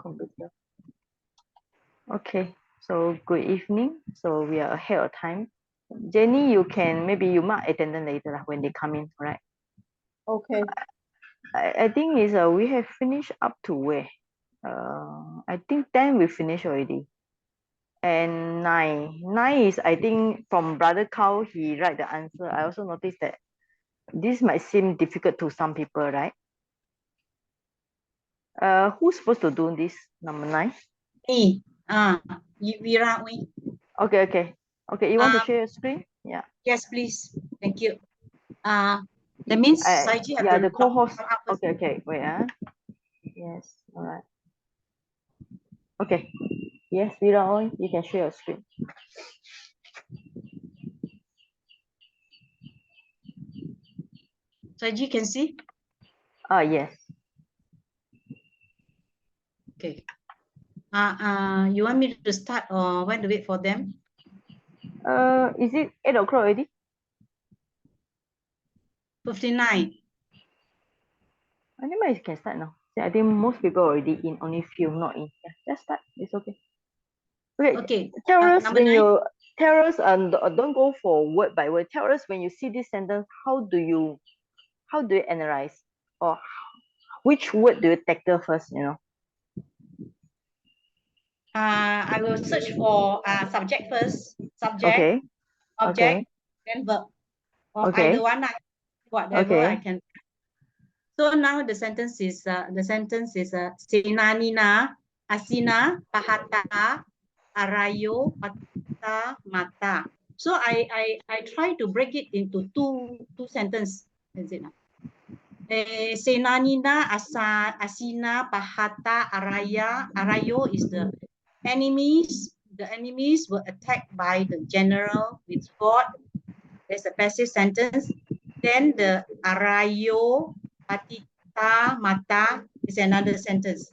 computer. Okay, so good evening. So we are ahead of time. Jenny, you can maybe you mark attendance later when they come in, right? Okay. I think is we have finished up to where? I think 10 we finished already. And 9 is I think from Brother Cow he write the answer. I also noticed that this might seem difficult to some people, right? Who's supposed to do this number 9? Me. Vira. Okay. You want to share your screen? Yeah. Yes, please. Thank you. That means Saiji have yeah, to the co-host. log out first. Okay. Wait. Yes. All right. Okay. Yes, Vira, you can share your screen. Saiji can see. Yes. Okay. You want me to start or when to wait for them? Is it 8 o'clock already? 59. I think you can start now. I think most people already in, only few not in. Yeah, just start. It's okay. Okay. Tell us Number when 9. you tell us and don't go for word by word. Tell us when you see this sentence, how do you analyze, or which word do you tackle first? I will search for subject first. Subject, Okay. object, then verb. Or Okay. either one, whatever I Okay. can. So now the sentence is Senanina, Asina, Pahata, Arayo, Pata, Mata. So I try to break it into two sentences. Is it now? Senanina, Asina, Pahata, Araya. Arayo is the enemies. The enemies were attacked by the general with sword. There's a passive sentence. Then the Arayo, Patita, Mata is another sentence.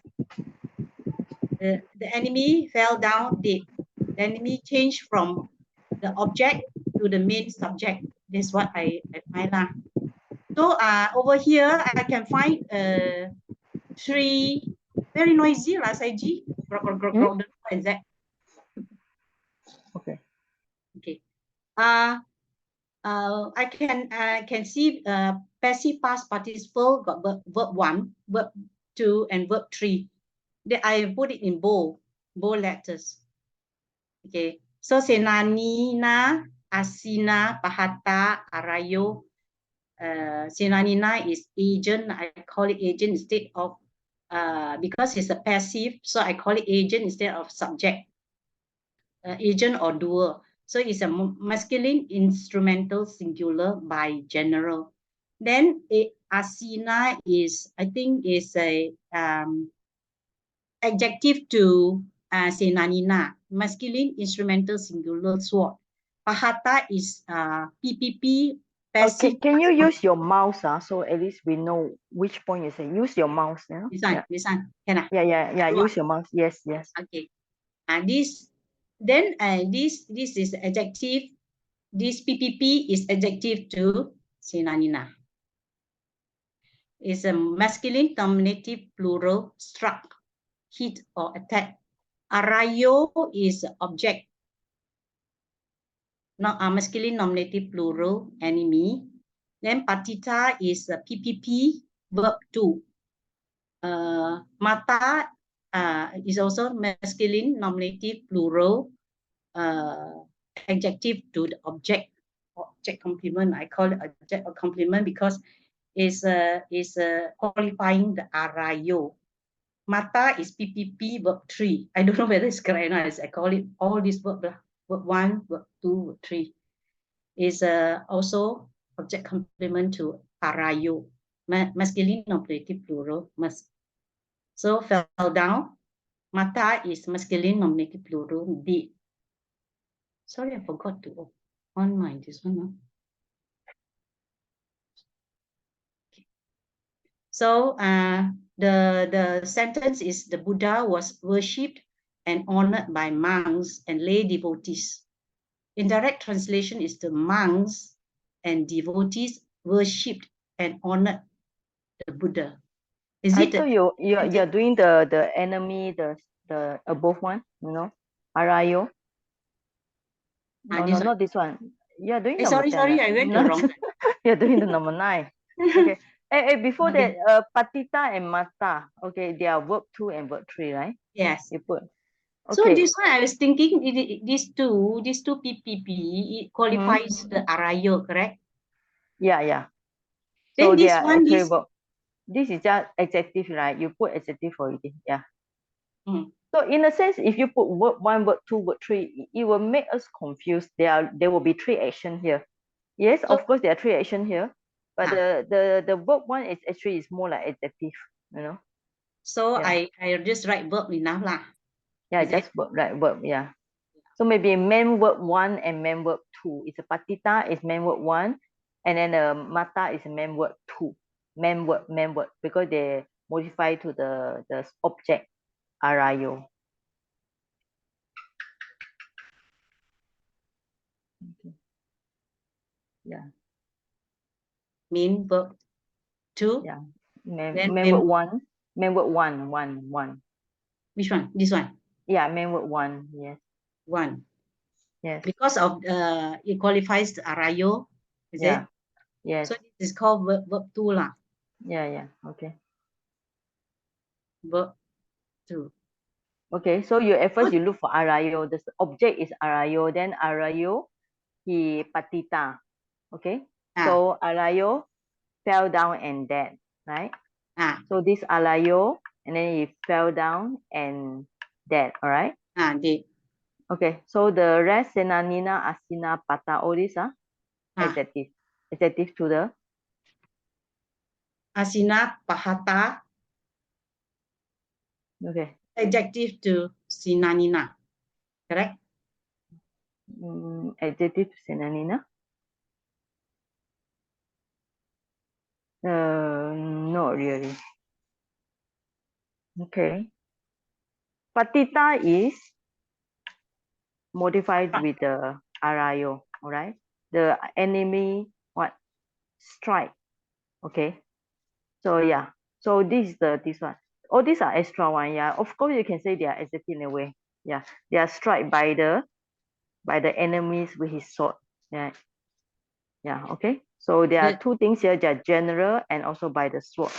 The enemy fell down dead. The enemy changed from the object to the main subject. That's what I find. So over here, I can find 3 very noisy, Saiji. What is that? Okay. Okay. I can see passive past participle got verb 1, verb 2, and verb 3. I put it in bold letters. Okay. So Senanina, Asina, Pahata, Arayo. Senanina is agent. I call it agent instead of because it's a passive, so I call it agent instead of subject. Agent or doer. So it's a masculine instrumental singular by general. Then Asina is, I think, is a adjective to Senanina, masculine instrumental singular sword. Pahata is PPP, passive. Okay, can you use your mouse? So at least we know which point you say. Use your mouse. This one. Can I? Yeah. Use your mouse. Yes. Okay. This is adjective. This PPP is adjective to Senanina. It's a masculine nominative plural struck, hit or attack. Arayo is object, not a masculine nominative plural, enemy. Then patita is a PPP, verb 2. Mata is also masculine nominative plural, adjective to the object complement. I call it object or complement because is qualifying the arayo. Mata is PPP verb 3. I don't know whether it's correct or not. I call it all these verb 1, verb 2, verb 3 is also object complement to arayo, masculine nominative plural. So fell down. Mata is masculine nominative plural. Did. Sorry, I forgot to on my this one. Okay. So the sentence is the Buddha was worshipped and honored by monks and lay devotees. Indirect translation is the monks and devotees worshipped and honored the Buddha. Is I it? thought you're doing the enemy, the above one, Arayo. No, This one? not this one. You're doing number Sorry, 10, right? I went the Not wrong one. you're doing the number 9. Okay. Before that, Okay. patita and mata. Okay, they are verb 2 and verb 3, right? Yes. You put. So Okay. this one, I was thinking these two PPP, it Mm-hmm. qualifies the arayo, correct? Yeah. So Then they this are one, actually verb. This is just adjective, right? You put adjective already. Yeah. Hmm. So in a sense, if you put verb 1, verb 2, verb 3, it will make us confused. There will be 3 action here. Yes, So of course there are 3 action here, but ah, the verb 1 is actually more like adjective, so Yeah. I just write verb enough lah. Yeah, Is it? just verb, right? Verb, yeah. So maybe main verb 1 and main verb 2. It's a patita is main verb 1, and then the mata is main verb 2. Main verb, because they modify to the object arayo. Okay. Yeah. Main verb 2. Yeah. Then Main verb 1. Main verb 1. which one? This one. Yeah, main verb 1. Yes. 1. Yes. Because of it qualifies the arayo, is it? Yeah. Yes. So this is called verb 2 lah. Yeah. Okay. Verb 2. Okay, so at first Good. you look for arayo. The object is arayo. Then arayo, he patita. Okay, Ah, so arayo fell down and dead, right? ah, So this arayo, and then he fell down and dead. All right. did. Okay, so the rest senanina, asina, pata, all these are adjective. Adjective to the Asina, pahata, okay. adjective to sinanina, correct? Adjective to senanina. Not really. Okay. Patita is modified with the arayo, all right? The enemy, what? Strike, okay? So yeah, so this one. All these are extra one, yeah. Of course, you can say they are adjective in a way. Yeah, they are struck by the enemies with his sword. Yeah, okay. So there are 2 things here, they are general and also by the sword.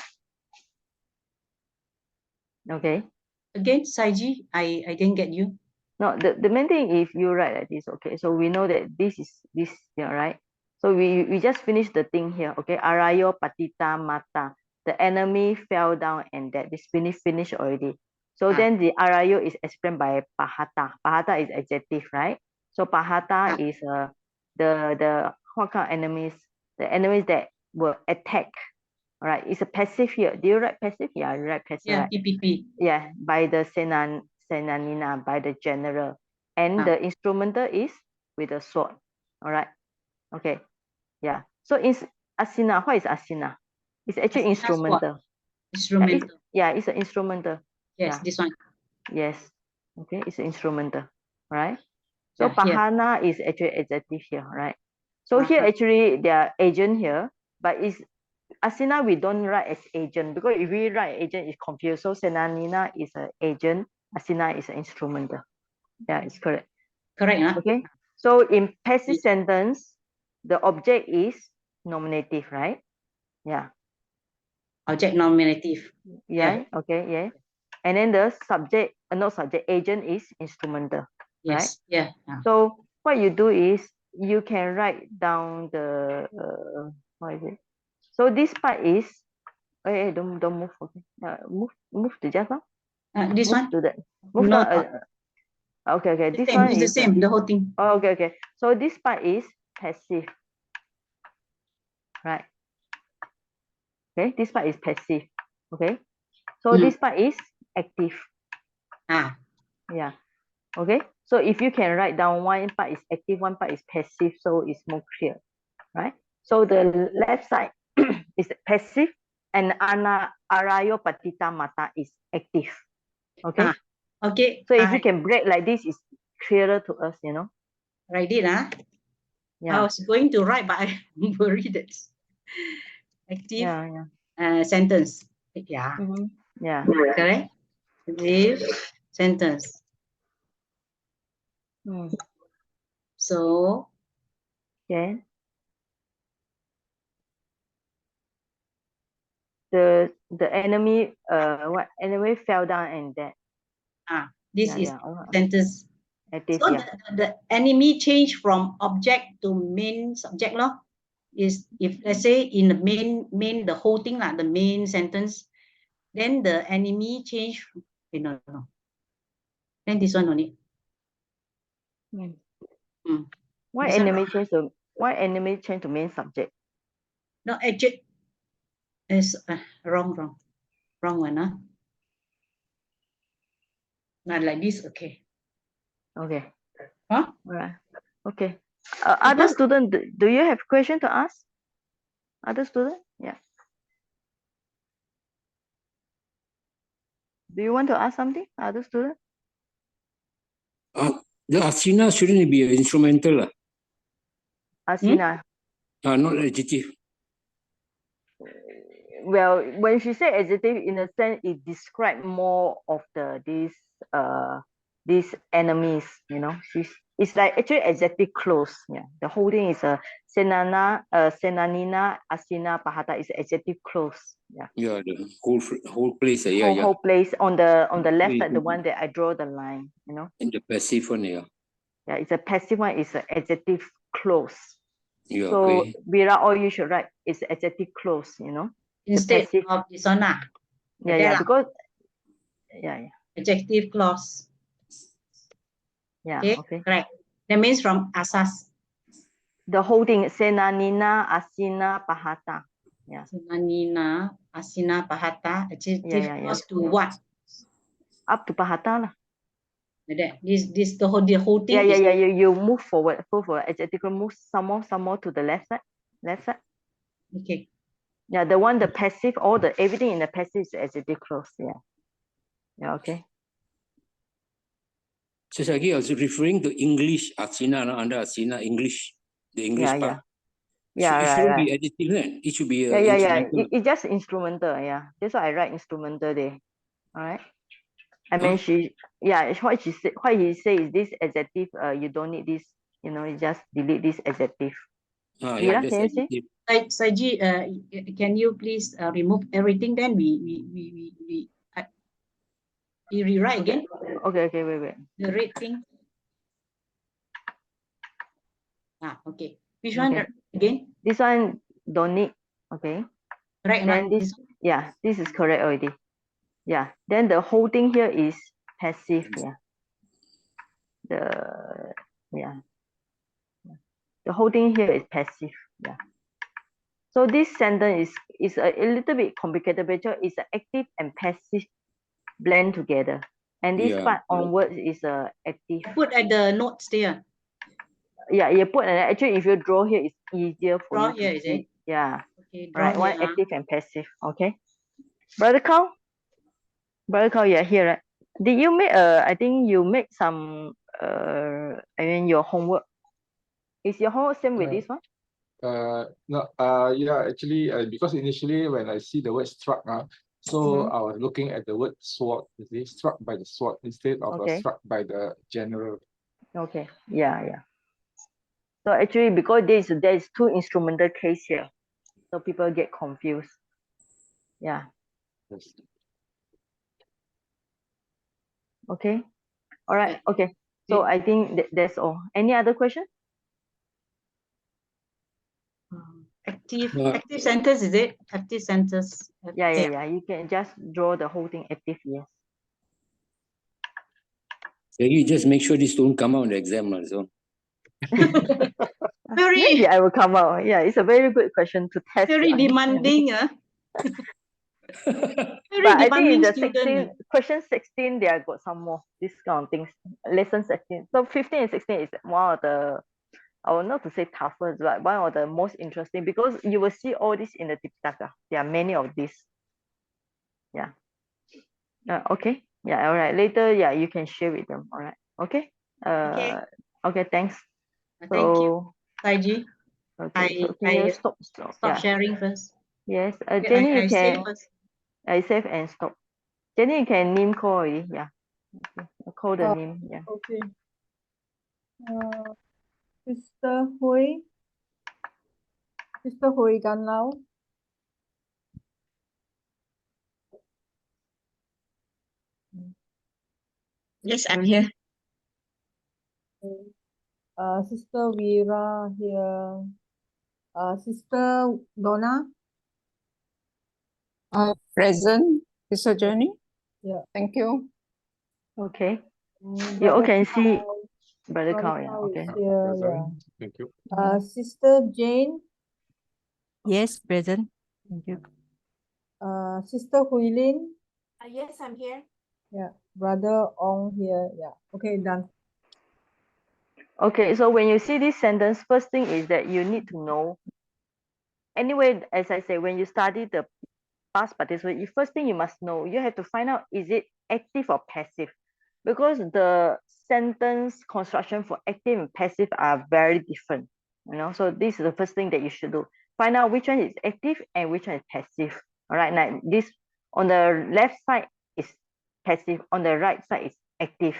Okay. Again, Saiji, I didn't get you. No, the main thing, if you write like this, okay, so we know that this is this, right? So we just finished the thing here, okay? Arayo patita mata. The enemy fell down and dead. This finished already. So then the arayo is explained by pahata. Pahata is adjective, right? So pahata is the what kind of enemies? The enemies that will attack. All right, it's a passive here. Do you write passive? Yeah, you write passive, Yeah, right? PPP. Yeah, by the senanina, by the general. And the instrumental is with a sword. All right. Okay. Yeah. So asina, what is asina? It's actually Asina's what? instrumental. Instrumental. It's an instrumental. Yes, Yeah. this one. Yes. Okay, it's an instrumental. Right. So Yeah, here. pahana is actually adjective here, right? So here actually there are agent here, but it's asina we don't write as agent, because if we write agent it's confused. So senanina is an agent, asina is an instrumental. Yeah, it's correct. Correct, huh? Okay. So in passive sentence, the object is nominative, right? Yeah. Object nominative. Yeah. Okay. Yeah. And then the subject, not subject, agent is instrumental, right? Yes. Yeah. So what you do is you can write down the what is it? So this part is don't move. Okay. Move to just now. This Move one? to the move No, down. Okay. the This same. one It's the is same. The whole thing. okay. So this part is passive, right? Okay. This part is passive. Okay. So this part is active. Yeah. Okay. So if you can write down one part is active, one part is passive, so it's more clear, right? So the left side is passive, and arayo patita mata is active. Okay. Okay. So if you can break like this, it's clearer to us, Write it, huh? Yeah. I was going to write, but I'm worried that active Yeah. sentence. Yeah, Yeah. correct. If sentence. Mm. So Okay. The enemy what enemy fell down and dead. this Yeah, is yeah. sentence. Active, So yeah. the enemy change from object to main subject law is if let's say in the main the whole thing like the main sentence, then the enemy change. No. Then this one only. Mm. Mm. Why This one enemy change to main subject? no object is wrong one, huh? Not like this, okay. Okay. Huh? All right. Okay. Other Because student, do you have question to ask? Other student? Yeah. Do you want to ask something? Other student? The asina shouldn't be instrumental, Asina. not adjective. Well, when she said adjective, in a sense, it describes more of these enemies. You know, it's like actually adjective close. Yeah, the whole thing is a senanina, asina, pahata is adjective close. Yeah. Yeah, the whole place. Yeah. Whole place on the left side, the In one that I draw the line. You know. the passive one, yeah. Yeah, it's a passive one. It's an adjective close. Yeah, So okay. Vera, all you should write is adjective close. You know. instead passive. of this one, Yeah, because yeah. adjective clause. Yeah, okay. Correct. That means from asas. The whole thing, senanina, asina, pahata. Yeah. Senanina, asina, pahata. Adjective Yeah. clause to what? Up to pahata lah. Like that. This the whole thing Yeah. is You move forward. Adjective move some more to the left side. Left side. okay. Yeah, the passive, everything in the passive is adjective clause. Yeah. Yeah, okay. So again, I was referring to English, asina, under asina, English, the English part. Yeah, It right. shouldn't be adjective, right? It should be instrumental. It's just instrumental. Yeah. That's why I write instrumental there. All right. I mean, what he say is this adjective, you don't need this, you just delete this adjective. Yeah, that's Can you see? Saiji, can you please remove everything? Then we rewrite again. Okay, wait. The red thing. Okay. Which one again? This one don't need. Okay. Right. Then this is correct already. Yeah. Then the whole thing here is passive. Yeah. The whole thing here is passive. Yeah. So this sentence is a little bit complicated, but it's active and passive blend together. And this part onwards is active. Put at the notes there. Yeah, you put actually if you draw here, it's easier for Draw you here, to is see. it? Yeah. Okay, draw Right. here. One active and passive. Okay. Brother Carl, you're here, right? Did you make I think you make some your homework. Is your homework same with this one? No, yeah, actually, because initially when I see the word struck, so I was looking at the word sword, you see, struck by the sword instead of struck by the general. Okay, yeah. So actually, because there is two instrumental case here, so people get confused. Yeah. Yes. Okay. All right. Okay. So I think that's all. Any other question? Active sentence, is it? Active sentence. Yeah. You can just draw the whole thing active, yes. So you just make sure this don't come out in the exam. So. Maybe I will come out. Yeah, it's a very good question to test. Very demanding. But I think in the question 16, they have got some more this kind of things. Lesson 16. So 15 and 16 is one of the, I will not to say toughest, but one of the most interesting because you will see all this in the Tipitaka. There are many of these. Yeah. Okay. Yeah. All right. Later, yeah, you can share with them. All right. Okay. Okay. Thanks. Thank you, Saiji. Okay. So can you stop sharing first. Yes. Jenny, you can. I save and stop. Jenny, you can name call already. Yeah. Okay. I'll call the name. Yeah. Okay. Sister Hui. Sister Hui Gan Lao. Yes, I'm here. Sister Vera here. Sister Donna. Present, Sister Jenny. Yeah. Thank you. Okay. Mm, You all Brother can see Kao. Brother Brother Kao. Yeah. Kao is Okay. here. Yeah. Present. Thank you. Sister Jane. Yes, present. Thank you. Sister Huilin. Yes, I'm here. Yeah. Brother Ong here. Yeah. Okay, done. Okay. So when you see this sentence, first thing is that you need to know. Anyway, as I say, when you study the past participle, first thing you must know, you have to find out, is it active or passive? Because the sentence construction for active and passive are very different. So this is the first thing that you should do. Find out which one is active and which one is passive. All right, now this on the left side is passive, on the right side is active.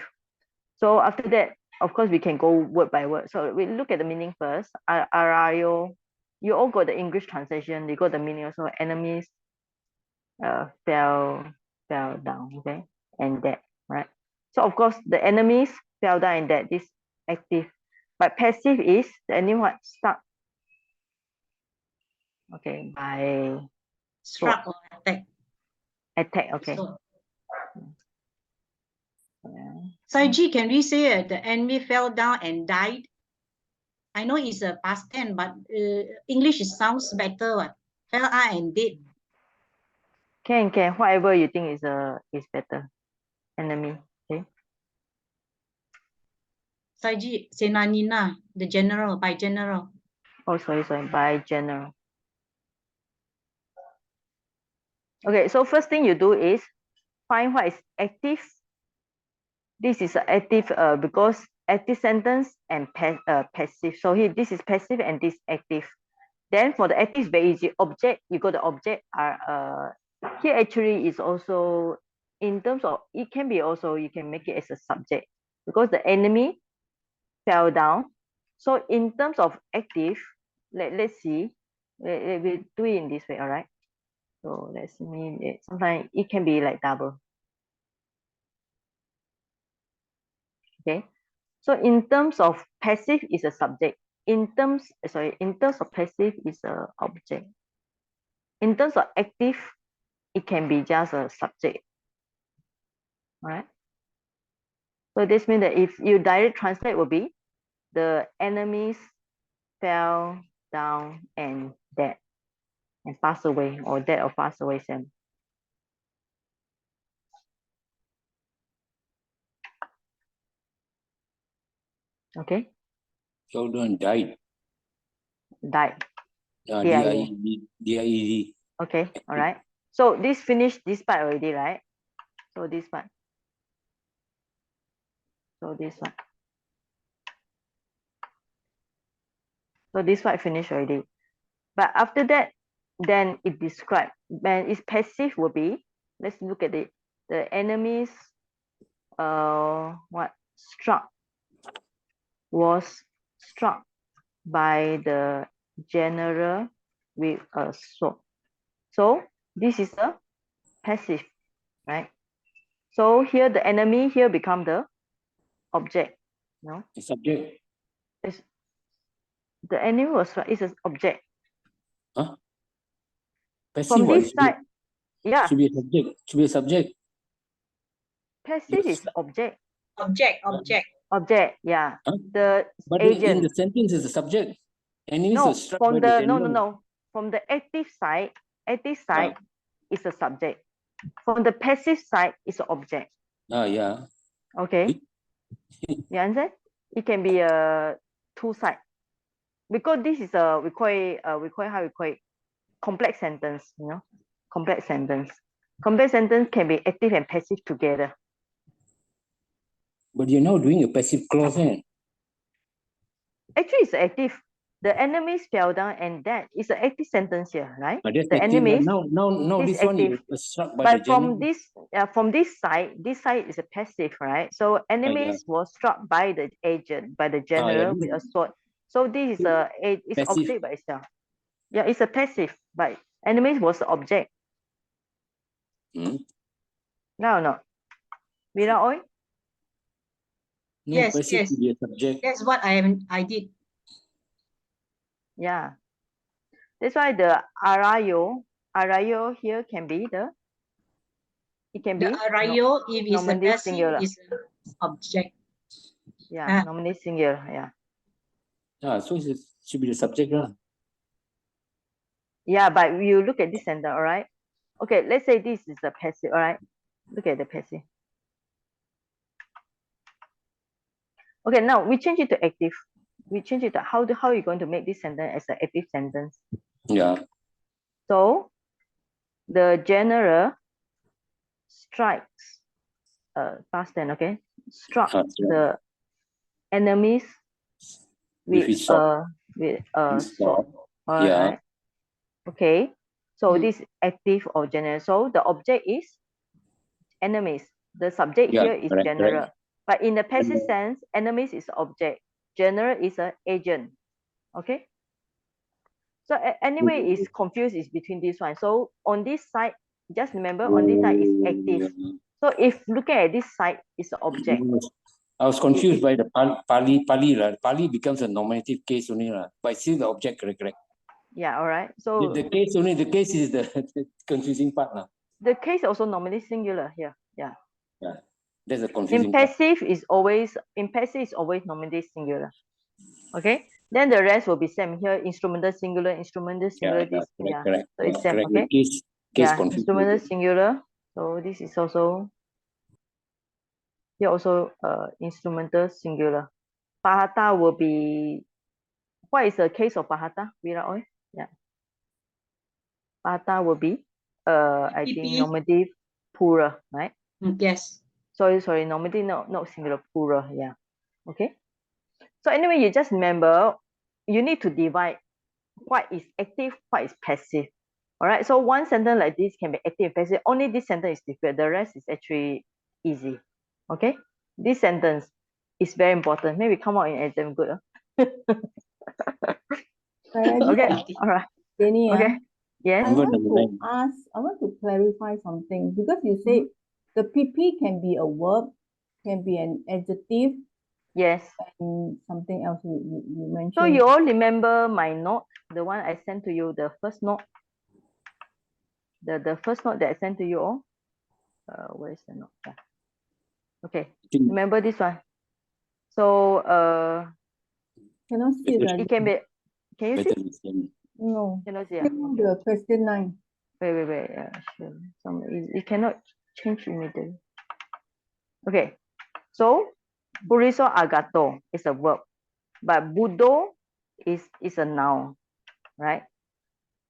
So after that, of course, we can go word by word. So we look at the meaning first. Arayo, you all got the English translation, you got the meaning also. Enemies fell down, okay, and dead, right? So of course the enemies fell down and dead, this active, but passive is the enemy what stuck, okay, by Struck or attack, okay. So, Yeah. Saiji, can we say the enemy fell down and died? I know it's a past tense, but English sounds better. What? Fell down and dead. Can whatever you think is better. Enemy, okay. Saiji, Senanina, the general, by general. Oh, sorry, by general. Okay, so first thing you do is find what is active. This is active because active sentence and passive. So here this is passive and this active. Then for the active, very easy. Object, you got the object are here actually is also in terms of, it can be also, you can make it as a subject because the enemy fell down. So in terms of active, let's see, we do it in this way, all right? So let's mean it. Sometimes it can be like double. Okay. So in terms of passive is a subject. In terms of passive is a object. In terms of active, it can be just a subject. All right. So this means that if you direct translate will be the enemies fell down and dead and pass away, or dead or pass away, same. Okay. Children died. Died. D-I-E-D. Okay. All right. So this finished this part already, right? So this part. So this one. So this part finished already. But after that, then it describes. When it's passive will be, let's look at it. The enemies was struck by the general with a sword. So this is a passive, right? So here the enemy here become the object. No, The subject. it's the enemy was is an object. Huh? Passive From this side, yeah. Should be a subject. Should be a subject. Passive is object. Object. Yeah. Huh? The But agent. in the sentence is a subject. Enemies No, are struck from by the general. no. From the active side is a subject. From the passive side is an object. Yeah. Okay. You understand? It can be a two side. Because this is a we call it complex sentence, complex sentence. Complex sentence can be active and passive together. But you're now doing a passive clause, eh? Actually, it's active. The enemies fell down and that is an active sentence here, right? But that's The active. enemies Now is this one active. is struck by But the general. from this side is a passive, right? So enemies was struck by the agent, by the general with a sword. So this is it's Passive. object by itself. Yeah, it's a passive, but enemies was the object. Hmm. No. Without oil? No, Yes, passive yes. to be a subject. That's what I did. Yeah. That's why the arayo here can be it can The be arayo, if it's a nominative passive, singular. is an object. Yeah, nominative singular. Yeah. So it should be the subject. Yeah, but you look at this sentence, all right? Okay, let's say this is the passive, all right? Look at the passive. Okay, now we change it to active. We change it to how are you going to make this sentence as an active sentence? Yeah. So the general strikes past tense, okay? Struck the enemies with his sword. sword. All Yeah. right. Okay. So this active or general. So the object is enemies. The subject Yeah, here is correct, general. correct. But in the passive sense, enemies is object. General is an agent. Okay. So anyway, is confused is between this one. So on this side, just remember on this side is active. So if looking at this side is the object. I was confused by the Pali. Pali becomes a nominative case only, but still the object, correct. Yeah, all right. So the case is the confusing part. The case also nominative singular here. Yeah. Yeah. That's the confusing part. Passive is always nominative singular. Okay. Then the rest will be same here. Instrumental singular, this. Correct. So it's same. Correct. Okay. Case Instrumental singular. So this is also here also instrumental singular. Pahata will be, what is the case of Pahata? Yeah. Pahata will be I think nominative plural, right? Yes. Sorry, nominative, not singular, plural. Yeah. Okay. So anyway, you just remember you need to divide what is active, what is passive. All right. So one sentence like this can be active and passive. Only this sentence is difficult. The rest is actually easy. Okay. This sentence is very important. Maybe come out in exam good. Okay. All right. Jenny, Okay. Yes. I want to clarify something because you say the PP can be a verb, can be an adjective. Yes. And something else you mentioned. So you all remember my note, the one I sent to you, the first note, the first note that I sent to you all. Where is the note? Yeah. Okay. Remember this one. So cannot see that. It can be. Can you see? No. Cannot see. The question 9. Wait. Sure. It cannot change immediately. Okay. So Puriso agato is a verb, but Budo is a noun, right?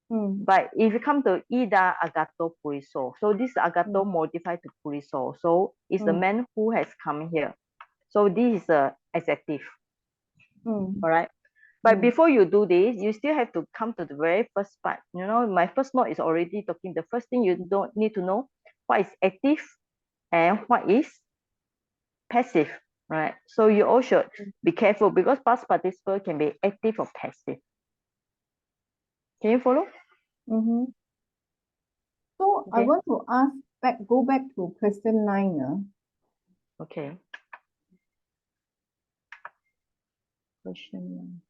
But if you come to Ida agato Puriso, so this agato modified to Puriso, so it's the man who has come here. So this is a adjective. All right. But before you do this, you still have to come to the very first part. You know, my first note is already talking. The first thing you don't need to know what is active and what is passive, right? So you all should be careful because past participle can be active or passive. Can you follow? So I want to go back to question 9. Okay. Question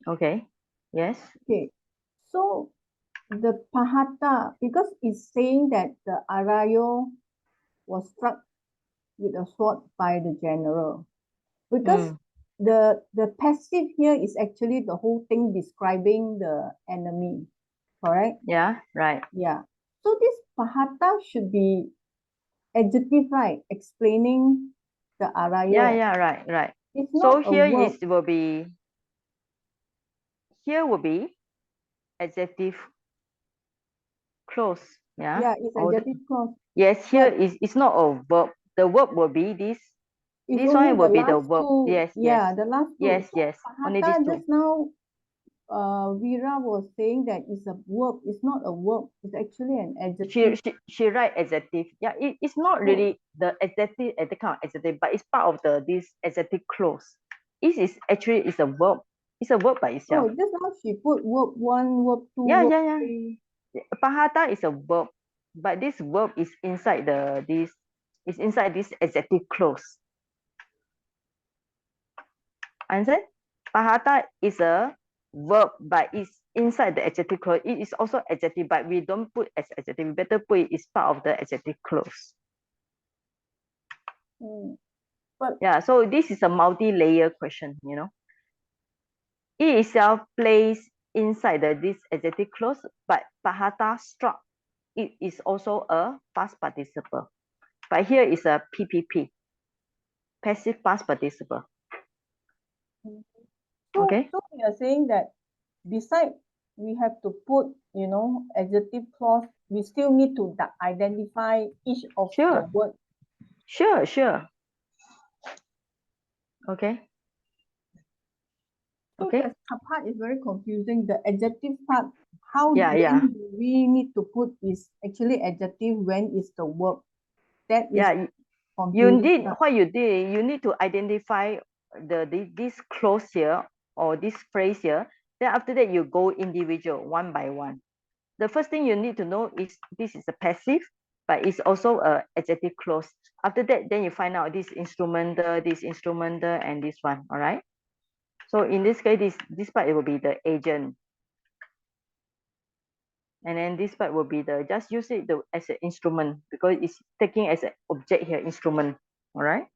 9. Okay. Yes. Okay. So the Pahata, because it's saying that the Arayo was struck with a sword by the general. Because the passive here is actually the whole thing describing the enemy. Correct? Yeah, right. Yeah. So this Pahata should be adjective, right? Explaining the Arayo. Yeah, right. It's so not here will be adjective clause. Yeah. Yeah, it's adjective clause. Yes, here it's not a verb. The verb will be this It's This only one will the be the last verb. two. Yes, Yeah, yes. the last two. Yes, So yes. Only Pahata these two. just now, Vera was saying that it's a verb. It's not a verb. It's actually an adjective. She write adjective. Yeah, it's not really the adjective at the kind of adjective, but it's part of this adjective clause. It is actually a verb. It's a verb by itself. Oh, just now she put verb 1, verb 2, Yeah, verb yeah, 3. yeah. Pahata is a verb, but this verb is inside this adjective clause. Understand? Pahata is a verb, but it's inside the adjective clause. It is also adjective, but we don't put as adjective. We better put it is part of the adjective clause. But yeah, so this is a multi-layer question, you know. It itself plays inside this adjective clause, but Pahata struck. It is also a past participle. But here is a PPP, passive past participle. Okay. So we are saying that beside we have to put, you know, adjective clause, we still need to identify each of the words. Sure. Okay. So that part is very confusing. The adjective part, how do we need to put is actually adjective when is the verb. That is confusing. You need to identify this clause here or this phrase here. Then after that you go individual one by one. The first thing you need to know is this is a passive, but it's also a adjective clause. After that, then you find out this instrumental, and this one. All right. So in this case, this part it will be the agent, and then this part will be the just use it as an instrument because it's taking as an object here, instrument. All right.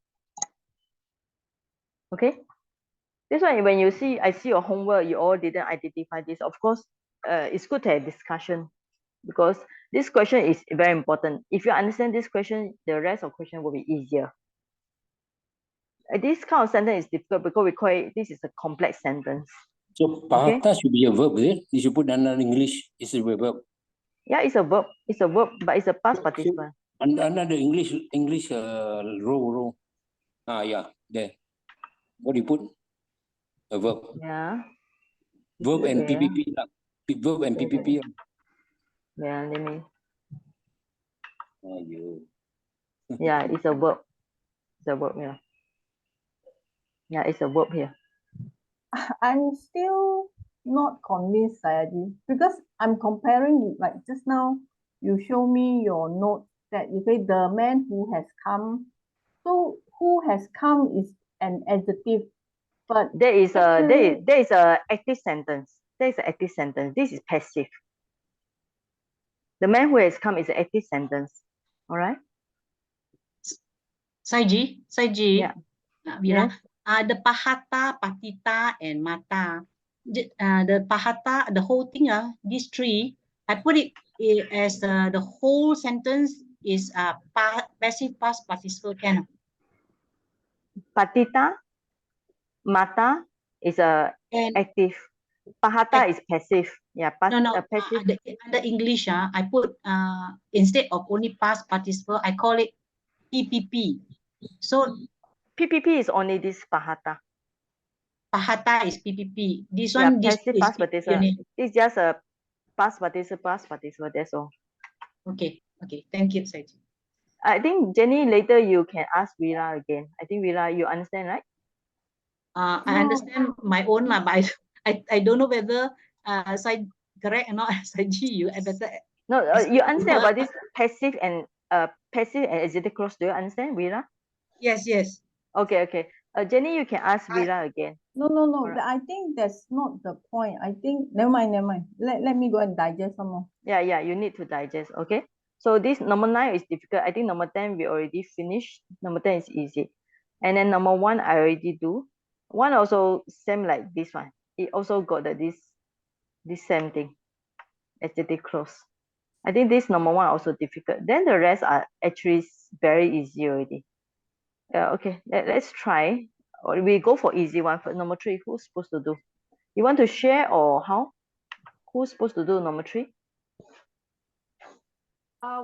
Okay. This one, when I see your homework, you all didn't identify this. Of course, it's good to have discussion because this question is very important. If you understand this question, the rest of question will be easier. This kind of sentence is difficult because we call it, this is a complex sentence. So Pahata should be a verb, is it? You should put under English, it's a verb. Yeah, it's a verb. It's a verb, but it's a past participle. Under the English row. Yeah, there. What do you put? A verb. Yeah. Verb and PPP. Verb and PPP. Yeah, let me. Oh, you. Yeah, it's a verb. It's a verb, yeah. Yeah, it's a verb here. I'm still not convinced, Sayadi, because I'm comparing, like just now, you show me your note that you say the man who has come. So who has come is an adjective, but there is a active sentence. There is an active sentence. This is passive. The man who has come is an active sentence. All right. Saiji. Yeah. Vira. The Pahata, Patita, and Mata. The Pahata, the whole thing, these three, I put it as the whole sentence is passive past participle can. Patita, Mata is active. Pahata is passive. Yeah, passive. Under English, I put instead of only past participle, I call it PPP. So PPP is only this Pahata. Pahata is PPP. This one, this passive past participle. It's just a past participle. That's all. Okay. Thank you, Saiji. I think Jenny, later you can ask Vira again. I think Vira, you understand, right? I understand my own, but I don't know whether correct or not. Saiji, you better. No, you understand about this passive and adjective clause. Do you understand, Vira? Yes. Okay. Jenny, you can ask Vira again. No. Right. I think that's not the point. I think never mind. Let me go and digest some more. Yeah. You need to digest. Okay. So this number 9 is difficult. I think number 10 we already finished. Number 10 is easy. And then number 1 I already do. 1 also same like this one. It also got this same thing. Adjective clause. I think this number 1 also difficult. Then the rest are actually very easy already. Okay, let's try. Or we go for easy one. For number 3, who's supposed to do? You want to share or how? Who's supposed to do number 3?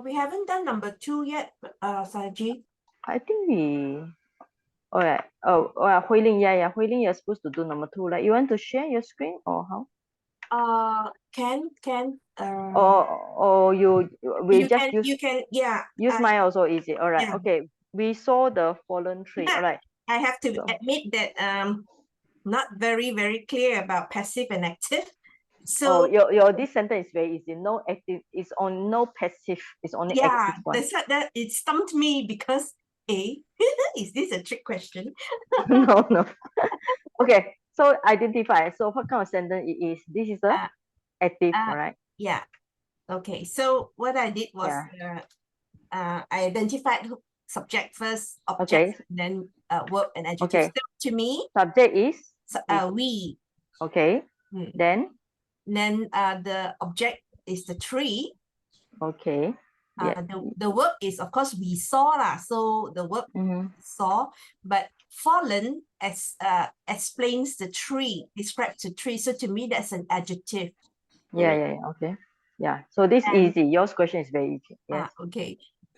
We haven't done number 2 yet, Saji. I think All right. Oh, Hui Ling, yeah. Hui Ling, you're supposed to do number 2. Like, you want to share your screen or how? Or we just use yeah. mine also easy. All right. Yeah. Okay. We saw the fallen tree. Yeah. All right. I have to So- admit that not very clear about passive and active. Oh, So your this sentence is very easy. No active. It's on no passive. It's only yeah, active one. that it stumped me because is this a trick question? No. Okay. So identify. So what kind of sentence it is? This is a active, right? Yeah. Okay. So what I did was I identified subject first, object, then verb and adjective. Okay. So to me, Subject is we. okay. Then the object is the tree. okay. Yeah. The verb is, of course, we saw lah. So the verb saw, but fallen explains the tree, describes the tree. So to me, that's an adjective. Yeah. Okay. Yeah. So this is easy. Your question is very easy. Yes. Okay.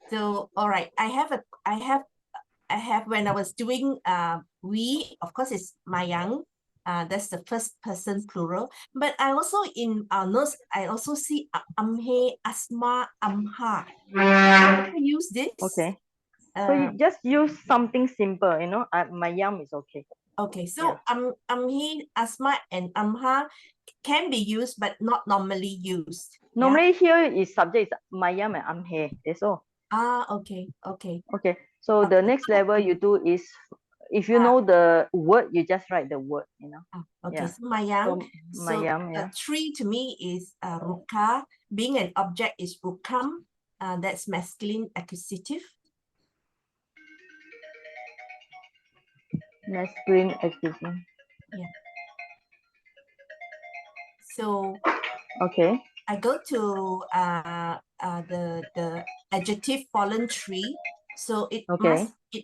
So all right. I have when I was doing we, of course, it's Mayang. That's the first person plural. But I also in notes, I also see Amhe, Asma, Amha. I use this. Okay. So you just use something simple, you know. Mayam is okay. Okay, so Amhe, Asma, and Amha can be used, but not normally used. Normally here is subject is Mayam and Amhe. That's all. Okay. Okay. So the next level you do is, if you know the word, you just write the word, you know. Okay, so Mayang. Mayam, yeah. Tree to me is Ruka. Being an object is Rukam. That's masculine accusative. Masculine accusative. Yeah. So okay. I go to the adjective fallen tree. So it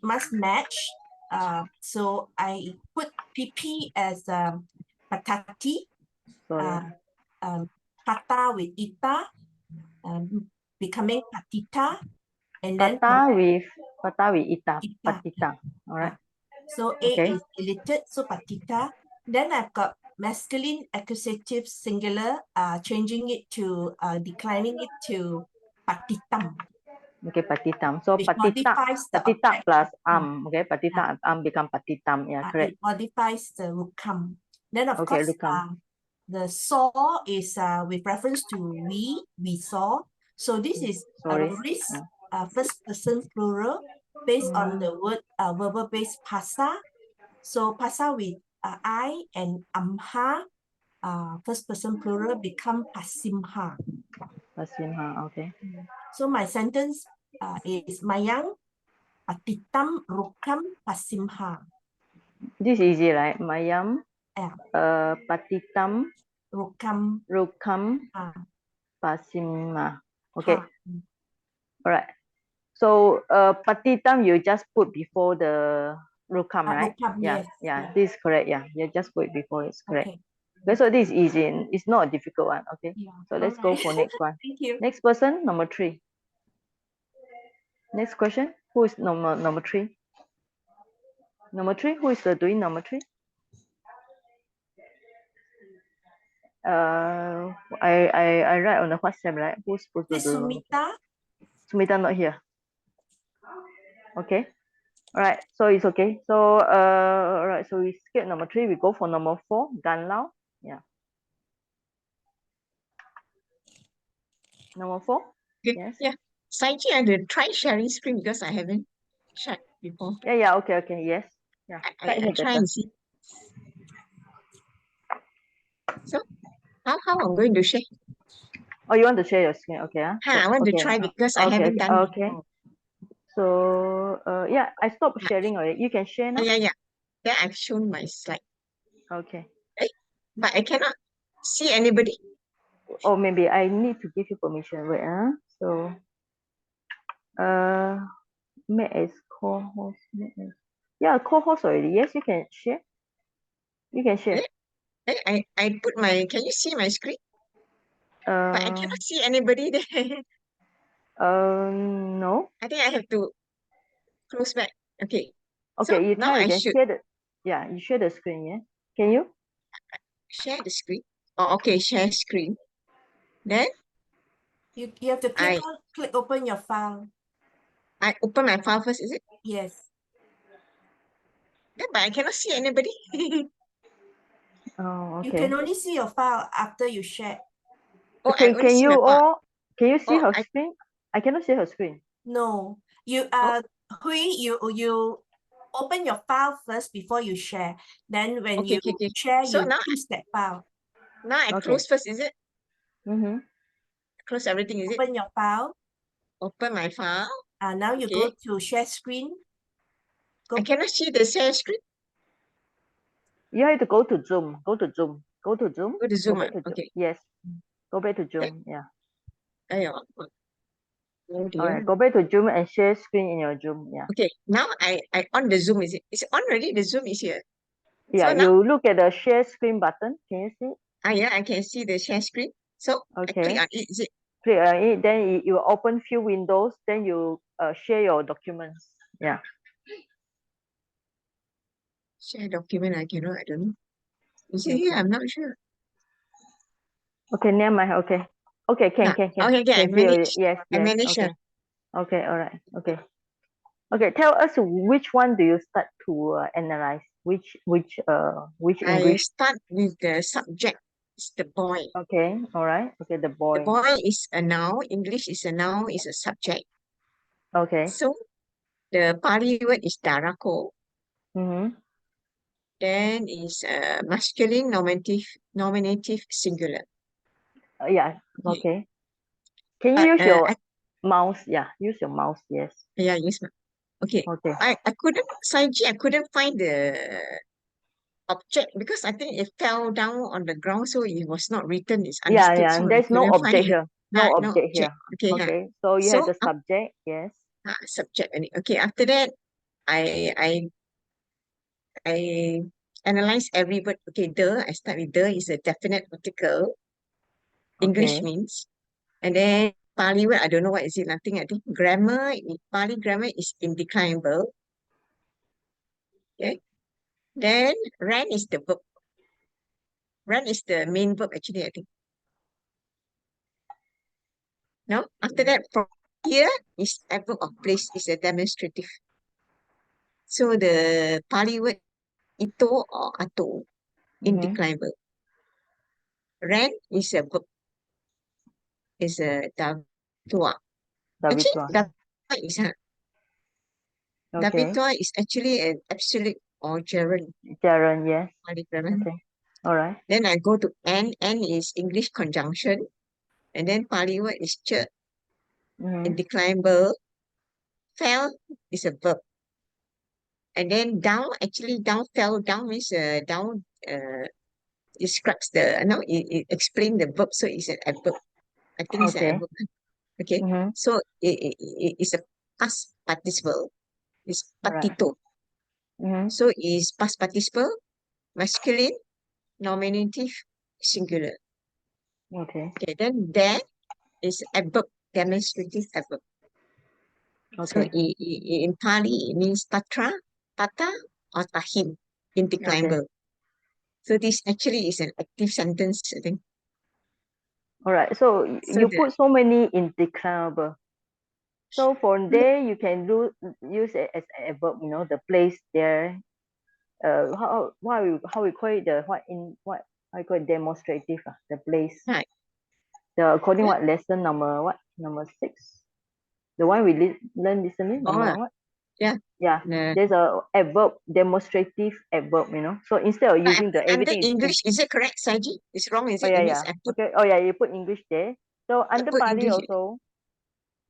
must match. So I put PP as patati. Pata with ita, becoming patita, and then pata with ita. Patita. All right. So A is deleted, so patita. Then I've got masculine accusative singular, changing it to declining it to patitam. Okay, patitam. So patita plus okay, patita become patitam. Yeah, correct. It modifies the rukam. Then of course, the saw is with reference to we saw. So this is first person plural based on the word verbal based pasa. So pasa with I and amha, first person plural become pasimha. Pasimha, okay. So my sentence is Mayang patitam rukam pasimha. This is easy, right? Mayam, patitam, rukam, pasimha. Okay. All right. So patitam you just put before the rukam, right? Rukam, yeah. This is correct. Yeah, you just put it before. It's correct. Okay. So this is easy. It's not a difficult one. Okay. So let's go for next one. Thank you. Next person, number 3. Next question. Who is number 3? Number 3. Who is doing number 3? I write on the WhatsApp, right? Who's supposed to do? Sumita. Sumita not here. Okay. All right. So it's okay. So all right. So we skip number 3. We go for number 4. Gan Lao. Yeah. Number 4. Yes. Yeah. Saiji, I will try sharing screen because I haven't shared before. Yeah. Okay. Yes. Yeah. I try and see. So how I'm going to share? Oh, you want to share your screen? Okay. I want to try because I haven't done before. So yeah, I stopped sharing already. You can share now. Yeah. Then I've shown my slide. Okay. But I cannot see anybody. Oh, maybe I need to give you permission. Wait, so make as co-host. Yeah, co-host already. Yes, you can share. You can share. I put my. Can you see my screen? But I cannot see anybody there. No. I think I have to close back. Okay. Okay, So you now try I again. should Share the, yeah, you share the screen, yeah? Can you? share the screen. Oh, okay, share screen. Then You have to I click open your file. open my file first, is it? Yes. Yeah, but I cannot see anybody. Oh, You okay. can only see your file after you share. Oh, I Okay, only see my file. can you see Oh, her screen? I cannot see her screen. No, you Hui, you open your file first before you share. Then when okay, you okay. share, So you now, choose that file. now I Okay. close first, is it? Mm-hmm. Close everything, is it? Open your file. Open my file. Now you Okay. go to share screen. I cannot see the share screen. You have to go to Zoom. Go to Zoom. Go to Zoom. Go to Zoom. back to Zoom. Okay. Yes. Go back to Yeah. Zoom. Yeah. Ayo. Oh All dear. right. Go back to Zoom and share screen in your Zoom. Yeah. Okay. Now I on the Zoom, is it? It's on already. The Zoom is here. Yeah. So now, You look at the share screen button. Can you see? yeah, I can see the share screen. So I click Okay. on it. Is it? Click on it. Then you open few windows. Then you share your documents. Yeah. Share document. I cannot. I don't know. Is it Okay. here? I'm not sure. Okay. Never mind. Okay. Okay. Can. Okay. Okay. I Can see already. manage. Yes. I Yes. manage. Okay. Okay. All right. Okay. Okay. Tell us which one do you start to analyze? Which I English? start with the subject. It's the boy. Okay. All right. Okay. The The boy. boy is a noun. English is a noun. Is a subject. Okay. So the Pali word is darako. Mm-hmm. Then is masculine nominative singular. Yeah. Okay. Okay. Can you use your mouse? Yeah. Use your mouse. Yes. Yeah, yes, ma'am. Okay. Okay. I couldn't, Saiji, I couldn't find the object because I think it fell down on the ground, so it was not written. It's Yeah. understood. Yeah. So I There's no couldn't find object it. here. No object Object. here. Okay. Okay. So you So have the subject. Yes. subject. Okay. After that, I analyze every word. Okay, I start with is a definite article. English Okay. means. And then Pali word, I don't know what is it, nothing. I think grammar, Pali grammar is indeclinable. Okay. Then ran is the verb. Ran is the main verb, actually, I think. No, after that, from here is adverb of place, is a demonstrative. So the Pali word ito or ato, indeclinable. Ran is a verb, is a davitua. Actually, davitua is davitua is actually an absolute or gerund. Gerund, yes. Pali grammar. Okay. All right. Then I go to N. N is English conjunction. And then Pali word is ch, indeclinable. Fell is a verb. And then down, actually fell down means down describes the, no, it explains the verb. So it's an adverb. I think it's an adverb. Okay. So it's a past participle. It's patito. So it's past participle, masculine, nominative, singular. Okay. Okay. Then there is adverb, demonstrative adverb. So Okay. in Pali, it means tatra, tata, or tahim, indeclinable. So this actually is an active sentence, I think. All right. So So you put so many indeclinable. So from the, there, you can use it as a verb. You know, the place there. How we call it, the what I call it, demonstrative. The place. right. The according what lesson number 6. The one we learn recently, number what? Yeah. Yeah. There's a adverb, demonstrative adverb. You know. So instead of using the Under everything is English, is it correct, Saji? It's wrong, is oh it? yeah, It means yeah. I put, Okay. Oh yeah, you put English there. So under put Pali English. also,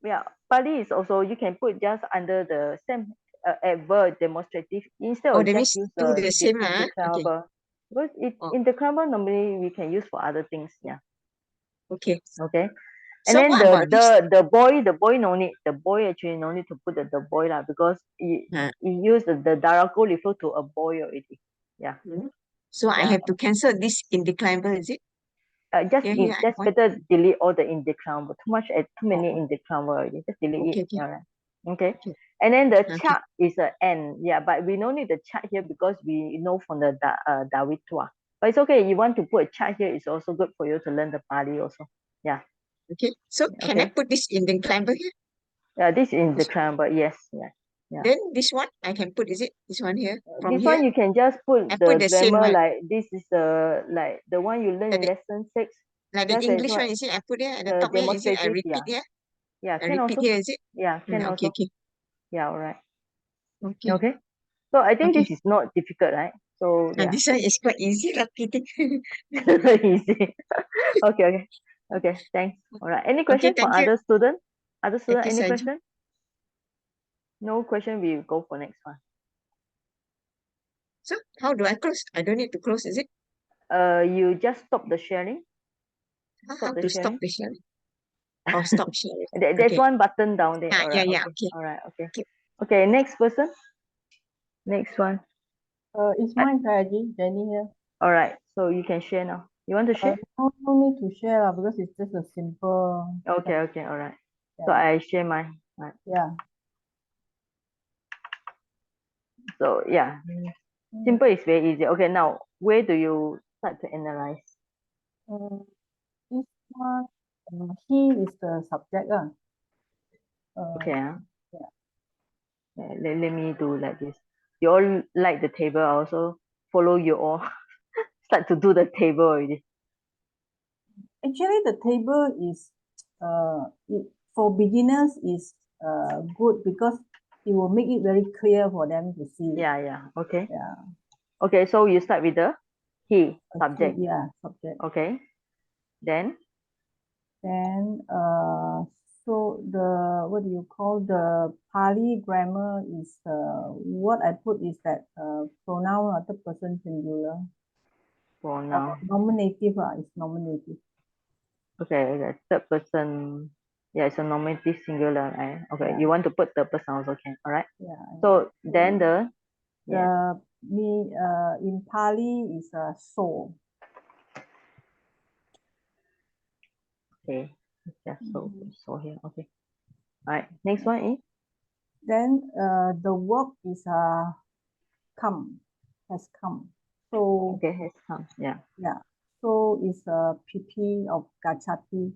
yeah, Pali is also, you can put just under the same adverb demonstrative instead Oh, of that just means use do the the same, okay. indeclinable. Because Oh, in the grammar normally we can use for other things. Yeah. okay. Okay. And So then what about this? the boy no need, the boy actually no need to put the boy lah, because you use the darako refer to a boy already. Yeah. So I Yeah. have to cancel this indeclinable, is it? Just better delete all the indeclinable. Too many indeclinable already. Just delete it. Okay. All right. Okay. And then the Okay. chart is a N. Yeah, but we don't need the chart here because we know from the Dawi Tua. But it's okay. You want to put a chart here, it's also good for you to learn the Pali also. Yeah. Okay. So can I Okay. put this in the climber here? Yeah, this is the This- crown, but yes, yeah. Yeah. Then this one I can put, is it? This one here? From This here? one you can just put I the put the same grammar one. like this is the like the one you learn in Like lesson 6. Like the Just as English what one, is it? I put here at the the top here, is it? I demonstrative, repeat yeah. here? Yeah, I can repeat also. here, is it? Yeah, can Okay, also. okay. Yeah, all right. Okay. Okay. So I think Okay. this is not difficult, right? So yeah, This one is quite easy, repeating. very easy. Okay, okay. Okay, thanks. All right. Any Okay, question for thank you. other student? Other Thank student, you, any Saji. question? No question, we go for next one. So how do I close? I don't need to close, is it? You just stop the sharing. How Stop the to stop sharing. the sharing? Oh, stop sharing. There's Okay. one button down there. All Yeah, right. yeah, Okay. okay. All right. Okay. Okay. Okay. Next person. Next one. It's mine, Saji, Jenny here. All right. So you can share now. You want to share? No need to share because it's just a simple. Okay. Okay. All right. So Yeah. I share mine. Right. Yeah. So yeah, simple is very easy. Okay. Now, where do you start to analyze? This one, he is the subject. Okay. Yeah. Let me do like this. You all like the table. I also follow you all. Start to do the table already. Actually, the table is for beginners is good because it will make it very clear for them to see. Yeah. Yeah. Okay. Yeah. Okay. So you start with the he subject. Yeah, subject. Okay. Then so the what do you call the Pali grammar is what I put is that pronoun or third person singular. pronoun. Nominative is nominative. Okay, the third person. Yeah, it's a nominative singular, right? Okay, Yeah. you want to put third person also can. All right. Yeah. So then the in Pali is a so. Okay, just so here. Okay. All right. Next one is Then the verb is come, has come. So okay, has come. Yeah. yeah. So is a PP of gachati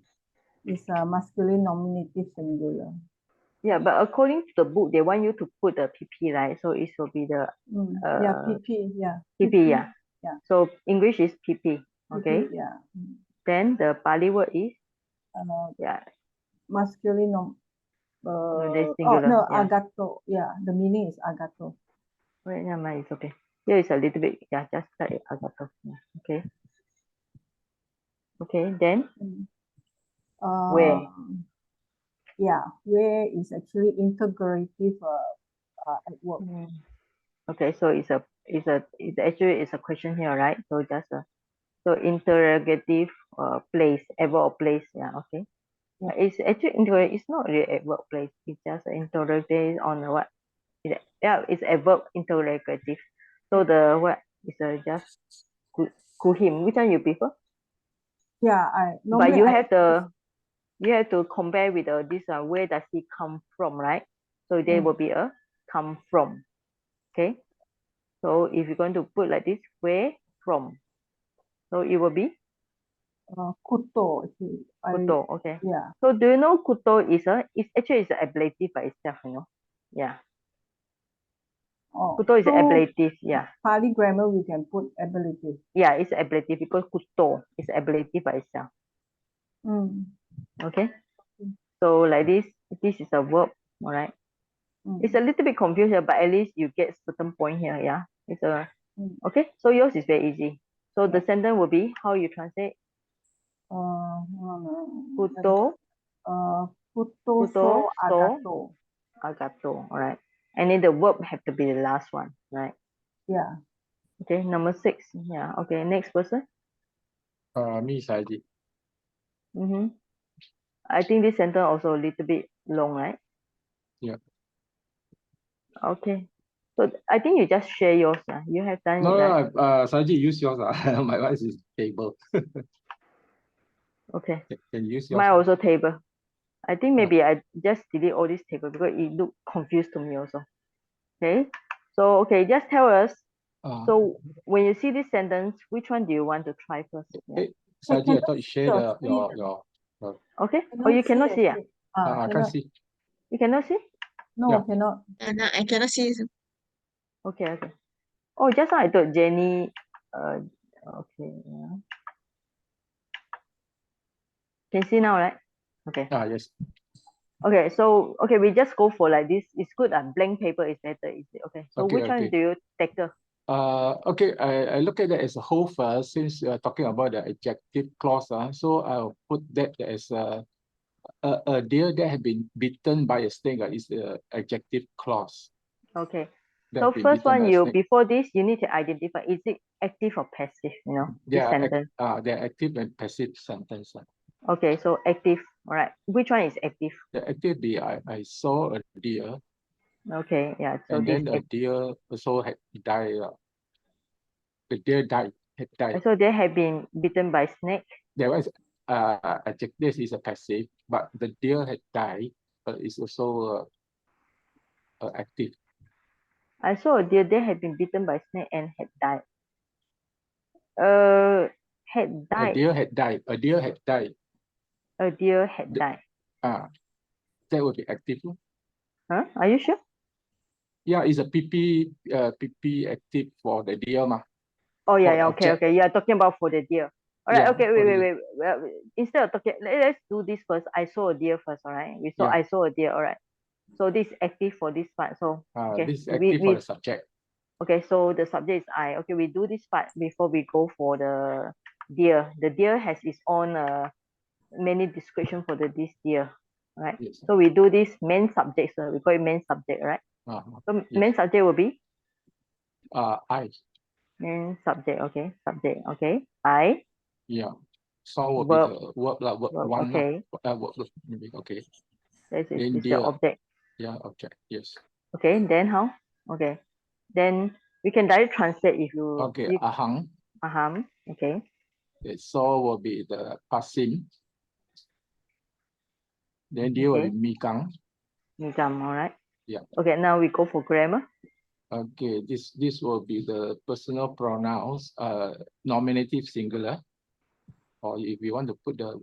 is a masculine nominative singular. Yeah, but according to the book, they want you to put the PP, right? So it will be the yeah, PP, yeah. PP, yeah. Yeah. So English is PP. Okay. PP, yeah. Then the Pali word is yeah. Masculine Singular. no, Yeah. agato. Yeah, the meaning is agato. Wait, never mind, it's okay. Here is a little bit, yeah, just start it agato. Yeah. Okay. Okay, then where? Yeah, where is actually integrative at work. Okay, so it's actually a question here, right? So just so interrogative place, adverb place. Yeah, okay. Yeah, it's actually it's not really adverb place. It's just interrogative on what? Yeah, it's adverb interrogative. So the what is just kuhim. Which one you prefer? Yeah, but you have to compare with this where does he come from, right? So there will be a come from. Okay. So if you're going to put like this, where from? So it will be kuto. kuto. Okay. Yeah. So do you know kuto is actually an ablative by itself, you know? Yeah. Kuto is an ablative. Yeah. Pali grammar we can put ablative. Yeah, it's ablative because kuto is ablative by itself. Okay. So like this is a verb, all right? It's a little bit confusing, but at least you get certain point here. Yeah, it's a okay. So yours is very easy. So the sentence will be how you translate. Kuto. Kuto so agato. Agato. All right. And then the verb have to be the last one, right? Yeah. Okay. Number 6. Yeah. Okay. Next person. Me, Saji. I think this sentence also a little bit long, right? Yeah. Okay. So I think you just share yours. You have done it, right? No, Saji, use yours. My voice is table. Okay. Can use yours. Mine also table. I think maybe I just delete all this table because it looked confused to me also. Okay. So okay, just tell us. So when you see this sentence, which one do you want to try first? Yeah. Saji, I thought you shared your Okay. Oh, you cannot see. I can't see. You cannot see? No, cannot. And I cannot see. Okay, okay. Oh, just now I thought Jenny. Okay. Yeah. Can see now, right? Okay. Yes. Okay, so okay, we just go for like this. It's good. Blank paper is better. Is it okay? So which one do you tackle? Okay, I look at that as a whole first, since you are talking about the adjective clause. So I'll put that as a deer that have been bitten by a snake is the adjective clause. Okay. So first one, before this, you need to identify, is it active or passive, this sentence? They're active and passive sentence. Okay, so active. All right. Which one is active? The active, I saw a deer. Okay, yeah. So and then the deer also had died. The deer had died. So they have been bitten by snake? There was adjective, this is a passive, but the deer had died, but it's also active. I saw a deer, they had been bitten by snake and had died. Had died. A deer had died. A deer had died. A deer had died. That would be active. Huh? Are you sure? Yeah, it's a PP active for the deer. Oh yeah, okay, okay. You are talking about for the deer. All right, okay, wait. Well, instead of talking, let's do this first. I saw a deer first, all right? I saw a deer, all right. So this is active for this part. So okay, this is active for the subject. Okay, so the subject is I. Okay, we do this part before we go for the deer. The deer has its own many description for this deer, right? Yes. So we do this main subject, so we call it main subject, right? So main subject will be I. Main subject, okay. Subject, okay. I. Yeah. So will be the verb one. Okay. Okay. This is your object. Yeah, object. Yes. Okay. Then how? Okay. Then we can directly translate if you. Okay. Ahang. Aham. Okay. So will be the passing. Then there will be mikang. Mikang, all right. Yeah. Okay. Now we go for grammar. Okay, this will be the personal pronouns, nominative singular, or if you want to put the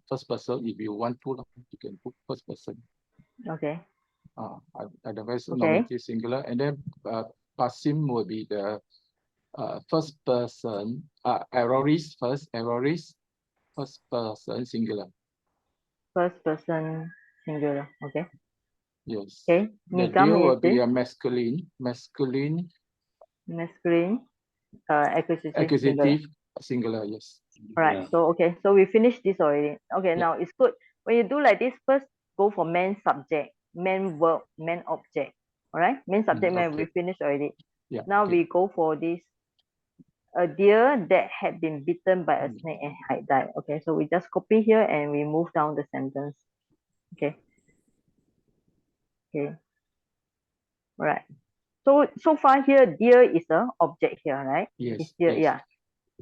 first person, if you want to, you can put first person. Okay. Otherwise, nominative singular, and then pasim will be the first person, aorist first, aorist, first person singular. First person singular. Okay. Yes. Okay. The deer will be a masculine. Accusative singular. Yes. All right. Yeah. So okay. So we finished this already. Okay. Now it's good when you do like this. First, go for main subject, main verb, main object. All right. Main subject, man. We finished already. Yeah. Now we go for this. A deer that had been bitten by a snake and had died. Okay. So we just copy here and we move down the sentence. Okay. Okay. All right. So far here, deer is the object here, right? Yes. It's deer, yeah.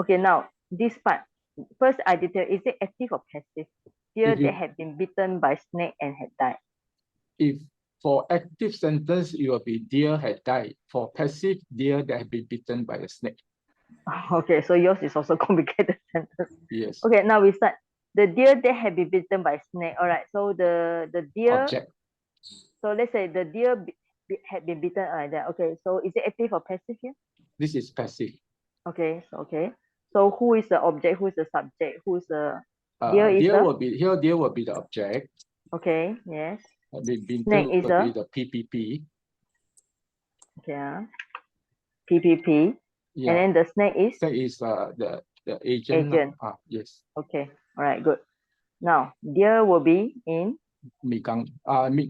Okay, now this part. First, I detail, is it active or passive? Deer that had been bitten by snake and had died. If for active sentence, it will be deer had died. For passive, deer that had been bitten by a snake. Okay, so yours is also complicated sentence. Yes. Okay, now we start. The deer that had been bitten by snake. All right, so the deer. Object. So let's say the deer had been bitten like that. Okay, so is it active or passive here? This is passive. Okay, so who is the object? Who is the subject? Who is the deer? Will be here. Deer will be the object. Okay. Yes. Snake is will be the PPP. Okay. PPP. Yeah. And then the snake is. Snake is the agent. Yes. Okay. All right. Good. Now deer will be in. Mikang.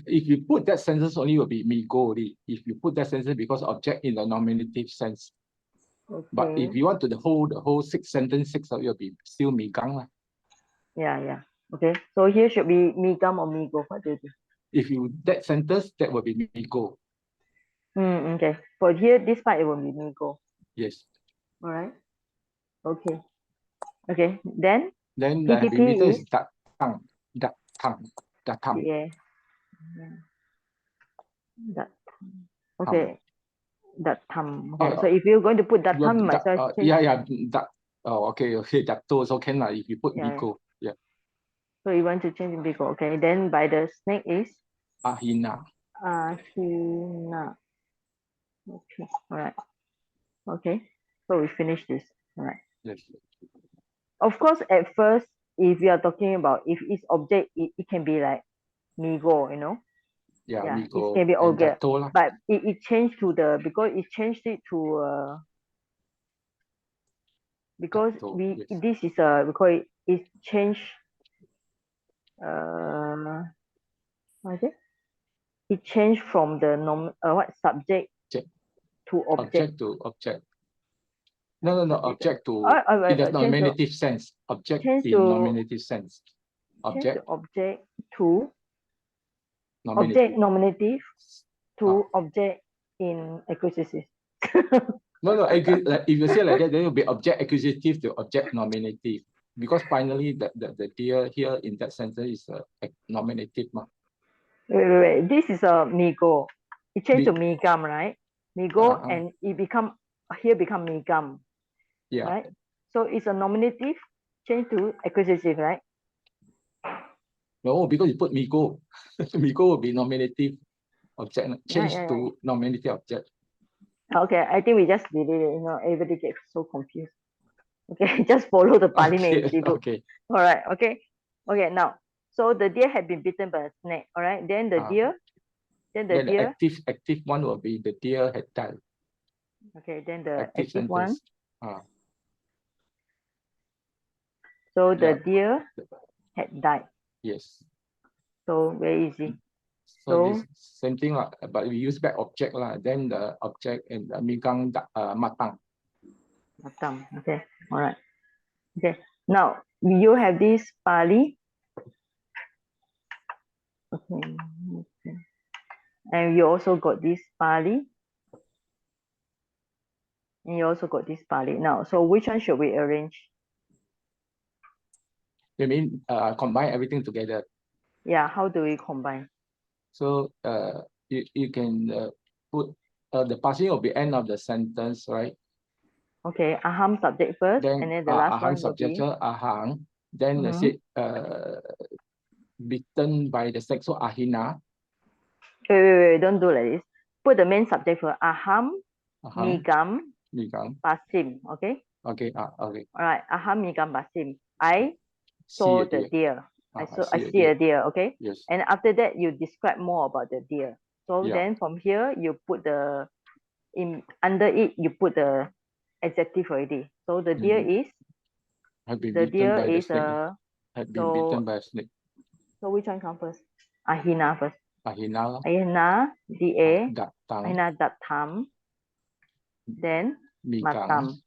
If you put that sentence only, will be migo. If you put that sentence because object in the nominative sense. Okay. But if you want to the whole six sentence, six of it will be still mikang. Yeah. Okay. So here should be migam or migo. What do you do? If you that sentence, that will be migo. Okay. For here, this part it will be migo. Yes. All right. Okay. Okay. Then PPP is duck. Datam. Yeah. That. Okay. Datam. Okay. So if you're going to put datam, might as well change. Yeah. That. Oh, okay. That also can if you put Miko. Yeah. So you want to change Miko. Okay. Then by the snake is Ahina. Ahina. Okay. All right. Okay. So we finish this. All right. Yes. Of course, at first, if you are talking about if it's object, it can be like Migo, you know. Yeah, Yeah, Miko it can be and object, Dato lah. but it changed to the because it changed it to because Dato, we yes. this is we call it changed what is it? It changed from the what subject to object. Object to object. No, object to in the nominative sense. Object in nominative sense. Object. Object to Nominative. object nominative to object in accusative. No. Like, if you say like that, then it will be object accusative to object nominative. Because finally, the dear here in that sentence is a nominative. Wait. This is a Migo. It changed to Migam, right? Migo and it become Migam. Yeah. Right? So it's a nominative change to accusative, right? No, because you put Migo. Migo will be nominative object. Change to nominative object. Okay, I think we just did it. You know, everybody gets so confused. Okay, just follow the Pali name. Okay. All right. Okay. Now, so the deer had been bitten by a snake. All right. Then the deer. Then the deer. Active one will be the deer had died. Okay. Then the active one. Ah. So the deer had died. Yes. So very easy. So this same thing lah, but we use back object lah. Then the object and migang matang. Matang. Okay. All right. Okay. Now you have this Pali. Okay. And you also got this Pali. And you also got this Pali. Now, so which one should we arrange? You mean combine everything together? Yeah. How do we combine? So you can put the passing will be end of the sentence, right? Okay, aham subject first, then, and then the last ahang one will be subject ahang. Then say bitten by the snake, so ahina. Wait, don't do like this. Put the main subject for aham, migam, pasim. Okay. Okay. Okay. All right. Aham, migam, pasim. I saw the deer. I see a deer. Okay. Yes. And after that, you describe more about the deer. So then from here, you put the under it, you put the adjective already. So the deer is. Had been the bitten deer by is the snake. Had been bitten by a snake. So which one comes first? Ahina first. Ahina. Ahina, da. Datang. Ahina datam. Then matam.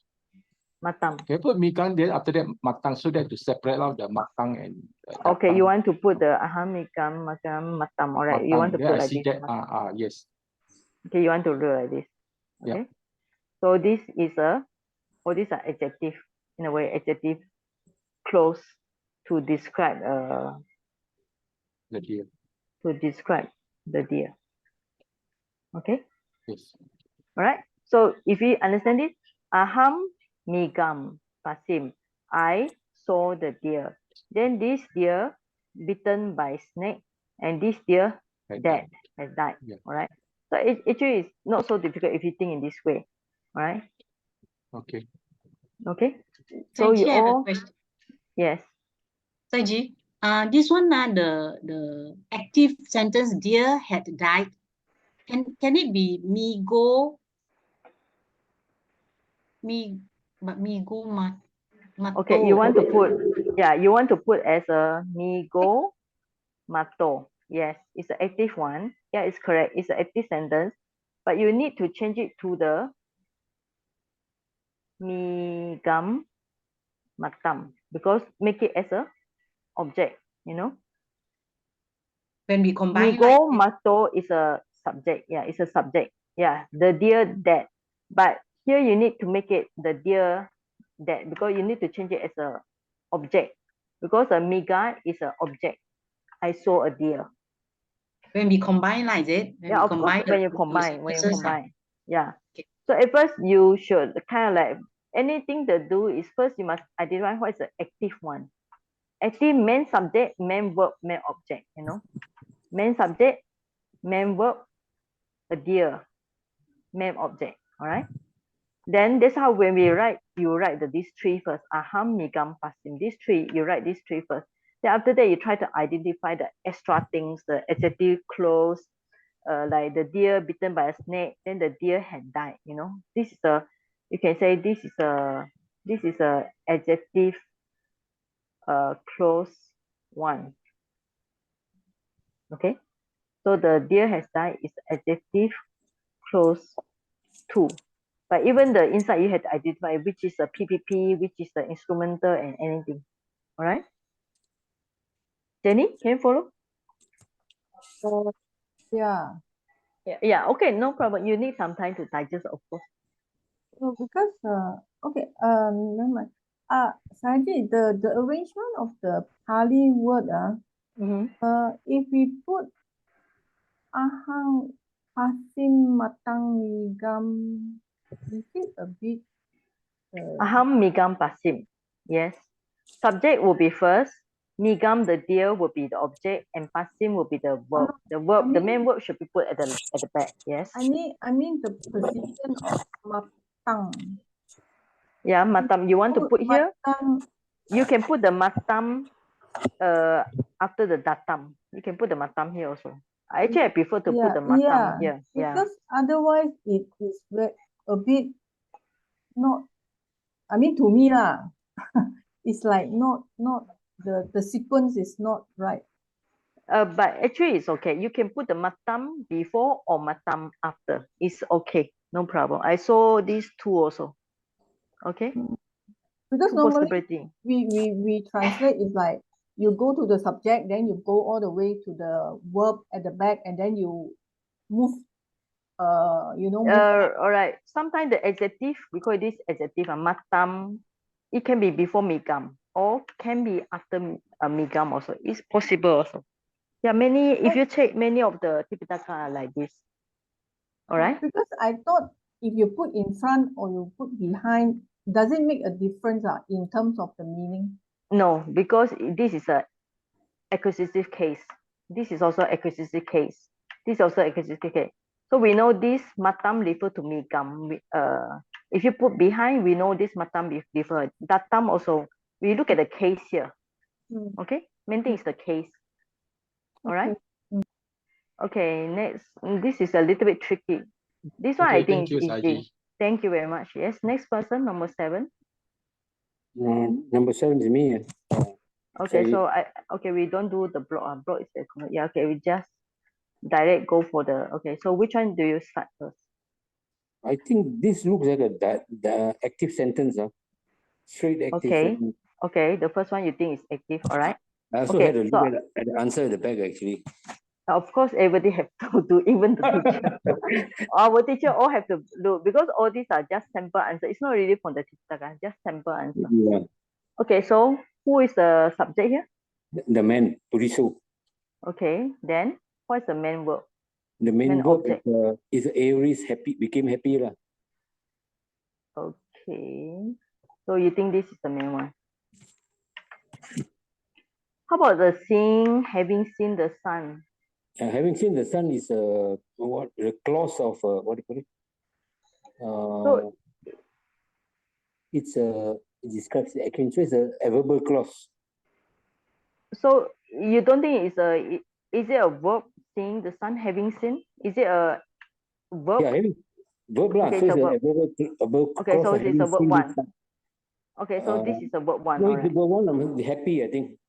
Matam. Can you put migang then after that matang so that to separate out the matang and okay, you want to put the aham mikam matam matam. All right, you want to put like this. Yes. Okay, you want to do like this. Okay. So this is these are adjective in a way, adjective close to describe the deer. To describe the deer. Okay. Yes. All right. So if you understand it, aham migam pasim. I saw the deer. Then this deer bitten by snake, and this deer has died. Yeah. All right. So it actually is not so difficult if you think in this way. All right. Okay. Okay. So you all. Yes. Saji, this one the active sentence deer had died. Can it be me go mato? Okay, you want to put as a me go mato. Yes, it's an active one. Yeah, it's correct. It's an active sentence, but you need to change it to the mi gam matam because make it as a object. You know. When we combine, mi go mato is a subject. Yeah, it's a subject. Yeah, the deer dead. But here you need to make it the deer that because you need to change it as a object because a miga is an object. I saw a deer. When we combine like it, when Yeah, we of course, combine when you two combine, when you sentences, combine. Yeah. Okay. So at first you should kind of like, anything to do is first you must identify what is the active one. Active, main subject, main verb, main object, you know. Main subject, main verb, a deer, main object, all right? Then that's how when we write, you write these three first. Aham, migam, pasim. These three, you write these three first. Then after that, you try to identify the extra things, the adjective clause, like the deer bitten by a snake, then the deer had died, you know. This is a, you can say this is a adjective clause one. Okay. So the deer has died is adjective clause two. But even the inside, you have to identify which is the PPP, which is the instrumental, and anything. All right. Jenny, can you follow? Yeah. Yeah. Okay, no problem. You need some time to digest, of course. No, because okay, never mind. Saji, the arrangement of the Pali word, if we put ahang pasim matang migam, is it a bit Aham, migam, pasim. Yes. Subject will be first. Migam, the deer, will be the object, and pasim will be the verb. The verb, the main verb should be put at the back. Yes. I mean the position of matang. Yeah, matam. You want to put here? Matang, You can put the matam after the datam. You can put the matam here also. Actually, I prefer to put the matam here. Yeah. because otherwise it is a bit not. I mean, to me lah, it's like not the sequence is not right. But actually it's okay. You can put the matam before or matam after. It's okay. No problem. I saw these two also. Okay. Because Two normally possibility. we translate is like you go to the subject, then you go all the way to the verb at the back, and then you move. Move All right. Sometimes the adjective, we call this adjective, matam, it can be before migam or can be after migam also. It's possible also. Yeah, many, if you check, many of the Tipitaka are like this. All right. Because I thought if you put in front or you put behind, does it make a difference in terms of the meaning? No, because this is a acquisitive case. This is also acquisitive case. This is also acquisitive case. So we know this matam refer to migam. If you put behind, we know this matam refer. Datam also. We look at the case here. Okay. Main thing is the case. All right. Okay. Next, this is a little bit tricky. This one I think is easy. Thank you very much. Yes. Next person, number 7. Number 7 is me. Okay, so we don't do the block. Block is the yeah. Okay, we just direct go for the. Okay, so which one do you start first? I think this looks like the active sentence. Straight active sentence. Okay, the first one you think is active. All right. I also had a look at the answer at the back actually. Of course, everybody have to do, even the teacher. Our teacher all have to do, because all these are just sample answer. It's not really from the teacher, just sample answer. Yeah. Okay, so who is the subject here? The man, Turiso. Okay, then what is the main verb? The main verb is Aries became happy lah. Okay, so you think this is the main one? How about the having seen the sun? Having seen the sun is the clause of what do you call it? It describes the action. So it's a verbal clause. So you don't think is it a verb, seeing the sun, having seen? Is it a verb? Yeah, verb lah. Okay, so it's a verb. Okay, so it's a verb 1. Okay, so this is a verb 1. No, it's the verb 1. I'm happy, I think.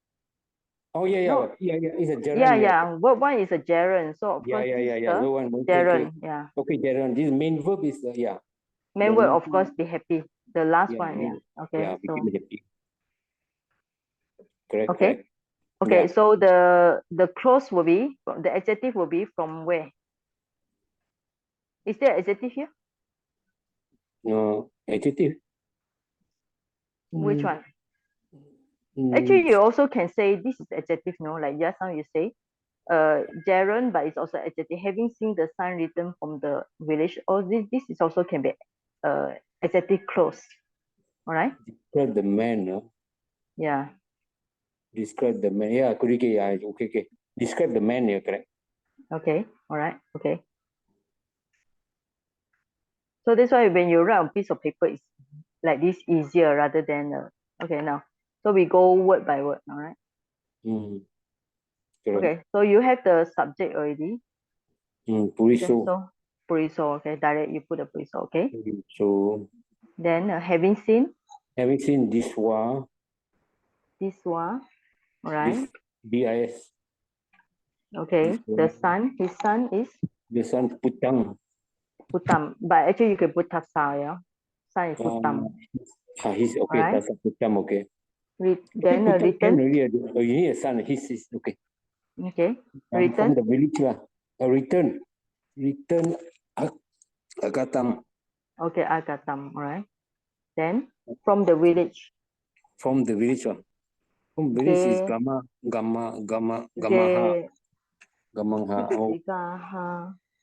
Oh yeah. It's a gerund. Yeah. Verb 1 is a gerund. So of course Verb 1. Gerund. Yeah. Okay, gerund. This main verb is Main verb, of course, be happy. The last one, yeah. Okay. Yeah, became happy. Correct. Okay. Correct. Okay, so the clause will be, the adjective will be from where? Is there adjective here? No, adjective. Which one? Actually, you also can say this is adjective, no? Like just now you say, Jaren, but it's also adjective. Having seen the sun return from the village, or this is also can be adjective clause. All right. Describe the man, no? Yeah. Describe the man. Yeah, correct. Yeah, okay. Describe the man, yeah, correct. Okay. All right. Okay. So that's why when you write on piece of paper, it's like this easier rather than okay now. So we go word by word. All right. Correct. Okay. So you have the subject already. Puriso. Okay, so puriso. Okay. Direct. You put a puriso. Okay. So Then having seen. Having seen this one. This one. Right. BIS. Okay. The son. His son is. The son Putang. Putam. But actually you can put tasa, yeah. Son is putam. He's okay. Right. Tasa Putam, okay. Then Putam return. really, you need a son. His is okay. Okay. Return. From the village lah. Return. Return. Agatam. Okay, Agatam. All right. Then from the village. From the village one. From village is Gamaha. Gamaha.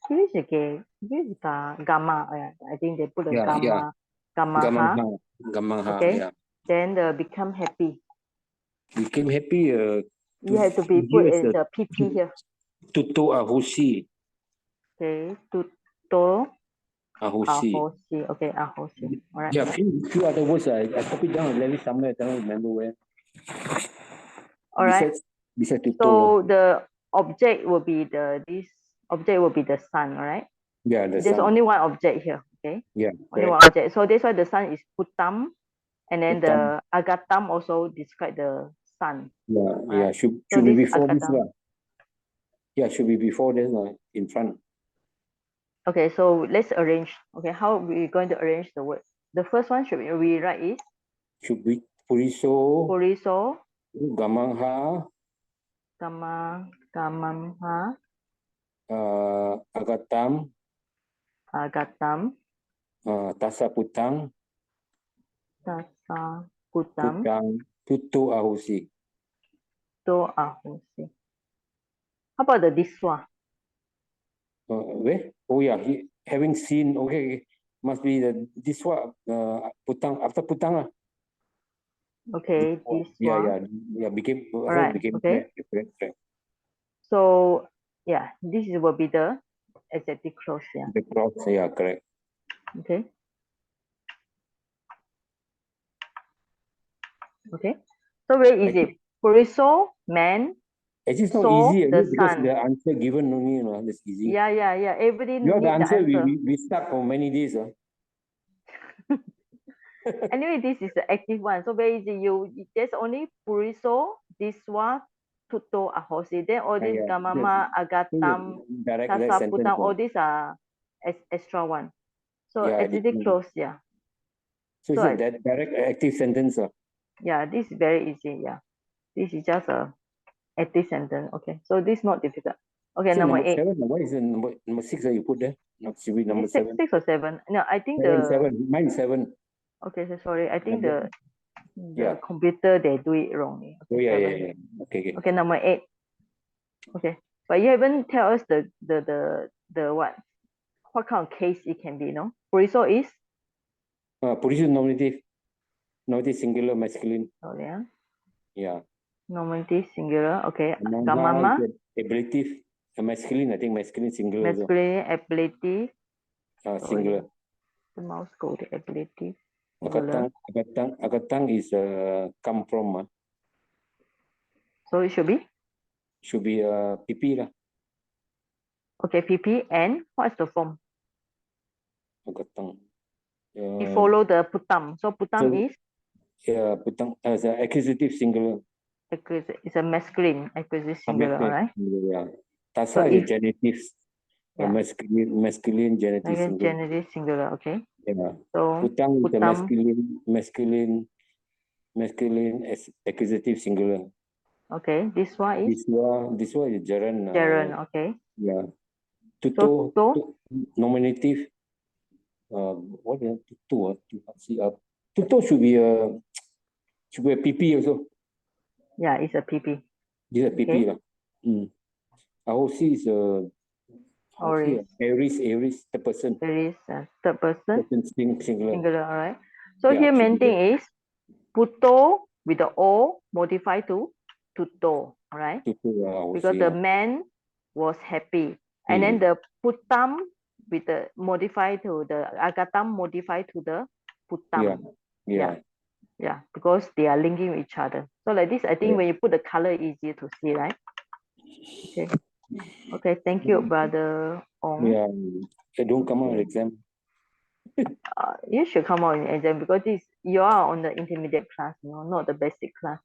Village again. Village Gama. I think they put a Gama. Yeah. Gamaha. Okay. Yeah. Then become happy. Became happy. You have to be put in the PP here. Tuto Ahusi. Okay. Tuto Ahusi. Okay, Ahusi. All right. Yeah, few other words. I copied down a somewhere. I don't remember where. All right. Besides tuto. So the object will be this object will be the sun, all right? Yeah, there's only one object here, okay? Yeah. Only one object. So that's why the sun is Putam, and then the Agatam also describe the sun. Yeah, right? yeah. Should So be this before this Agatam. one. Yeah, should be before this one in front. Okay, so let's arrange. Okay, how we going to arrange the word? The first one should we write is? Should be Puriso. Puriso. Gamangha. Gamangha. Agatam. Agatam. Tasa Putang. Tasa Putam. Tutu Ahusi. To Ahusi. How about the Diswa? Where? Oh yeah, having seen. Okay, must be the Diswa. Putang after Putang lah. Okay, Diswa. Yeah. Became. Alright. Became. Okay. Correct. So yeah, this will be the adjective clause. Yeah. The clause. Yeah, correct. Okay. Okay. So very easy. Puriso, man. It's not easy because the answer given only, that's easy. Yeah. Everybody You know, the answer. answer. We stuck for many days. Anyway, this is the active one. So very easy. There's only Puriso, Diswa, Tuto, Ahosi. Then all these Gamama, Agatam, Tasa, Putam, all these are extra one. So adjective clause, yeah. So it's a direct active sentence. Yeah, this is very easy. Yeah. This is just a active sentence. Okay. So this is not difficult. Okay, so number 8. 7. What is the number 6 that you put there? Not should be number 7. 6 or 7? No, I think 7. Mine 7. Okay, so sorry. I think the Yeah. computer they do it wrongly. Okay, Okay, yeah. Okay. Okay, number 8. Okay, but you haven't tell us the what kind of case it can be, no? Puriso is? Puriso nominative. Nominative singular masculine. Oh yeah. Yeah. Nominative singular. Okay. Gamama. Ablative. Masculine. I think masculine singular. Masculine ablative. Singular. The mouse go to ablative. Agatang is come from. So it should be? Should be PP lah. Okay, PP and what is the form? Agatang. It follow the putam. So putam is? Yeah, putang as an accusative singular. It's a masculine accusative singular, right? Yeah. Tasa is genitive. Masculine genitive singular. Genitive singular, okay. Yeah. So putang is a masculine accusative singular. Okay, this one is? This one is Jaren. Jaren, okay. Yeah. Tuto nominative. What is Tuto? Tuto should be a PP also. Yeah, it's a PP. This is a PP Okay. lah. ROC is a Aries, the person. Aries, third person. Singular. Singular, all right. So Yeah, here main singular. thing is Puto with the O modify to Tuto, right? Because the man was happy. And then the Putam with the modify to the Agatam modify to the Putam. Yeah, because they are linking with each other. So like this, I think when you put the color, easier to see, right? Okay. Okay, thank you, Brother Ong. Yeah, I don't come out exam. You should come out in exam because you are on the intermediate class, not the basic class.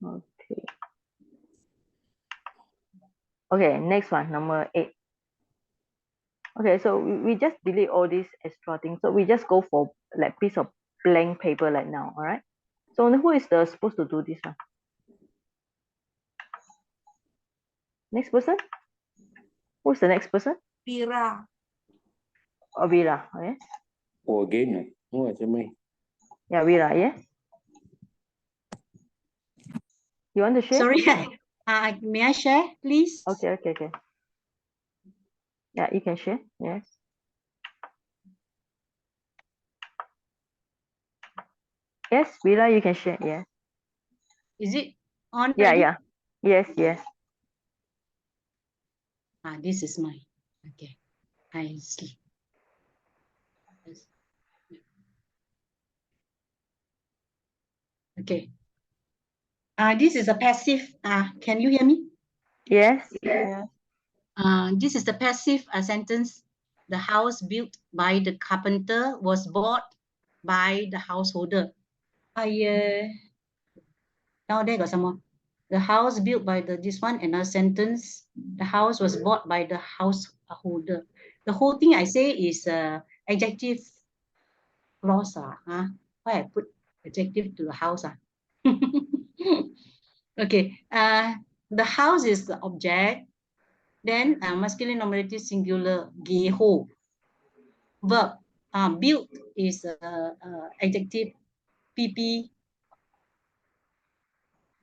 Okay. Okay, next one, number 8. Okay, so we just delete all these extra things. So we just go for like piece of blank paper like now, all right? So who is supposed to do this one? Next person? Who's the next person? Vira. Oh, Vira, okay. Oh, again. Oh, it's me. Yeah, Vira, yeah. You want to share? Sorry, may I share, please? Okay. Yeah, you can share. Yes. Yes, Vira, you can share. Yes. Is it on? Yeah, already? yeah. Yes. This is mine. Okay. I see. Yes. Okay. This is a passive. Can you hear me? Yes. This is the passive sentence. The house built by the carpenter was bought by the householder. Now there got some more. The house built by this one, another sentence. The house was bought by the householder. The whole thing I say is adjective clause. Why I put adjective to the house? Okay. The house is the object. Then masculine nominative singular geho. Verb built is adjective pp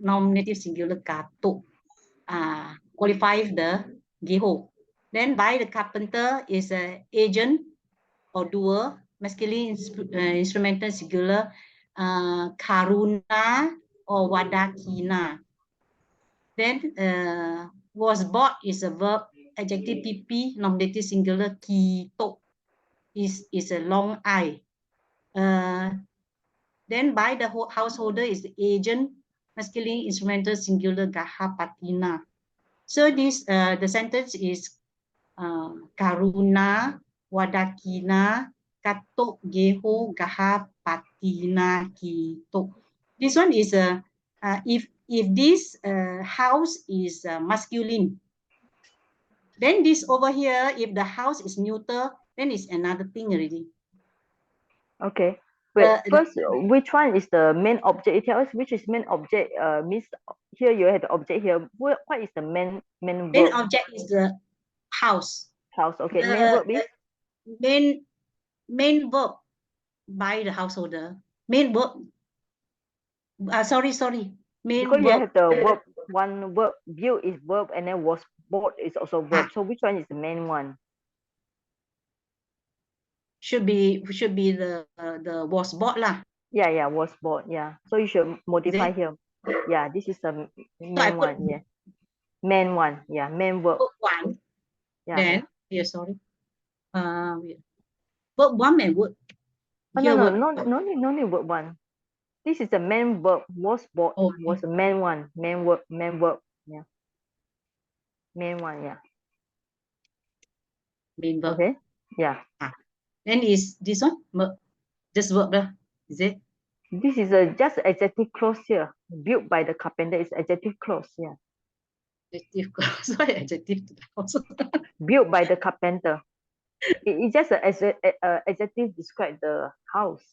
nominative singular kato. Qualifies the geho. Then by the carpenter is an agent or doer, masculine instrumental singular karuna or wadakina. Then was bought is a verb, adjective pp nominative singular kito is a long I. Then by the householder is the agent, masculine instrumental singular gaha patina. So this the sentence is karuna wadakina katok geho gaha patina kito. This one is if this house is masculine, then this over here, if the house is neuter, then it's another thing already. Okay. Wait, first, which one is the main object? You tell us which is main object. Means here you have the object here. What is the main verb? Main object is the house. House. Okay. Main verb is main verb by the householder. Main verb. Sorry. Main because verb. you have the verb. One verb. Build is verb, and then was bought is also verb. So which one is the main one? Should be the was bought lah. Yeah, was bought. Yeah. So you should modify here. Yeah, this is the main one. Yeah. Main one. Yeah. Main verb. One. Yeah. Then sorry. Verb one and verb. No need verb one. This is the main verb. Was bought. Was the main one. Main verb. Yeah. Main one. Yeah. Main verb. Okay. Yeah. Then is this one just verb lah? Is it? This is just adjective clause here. Built by the carpenter is adjective clause. Yeah. Adjective clause. Why adjective to the house? Built by the carpenter. It's just an adjective describe the house.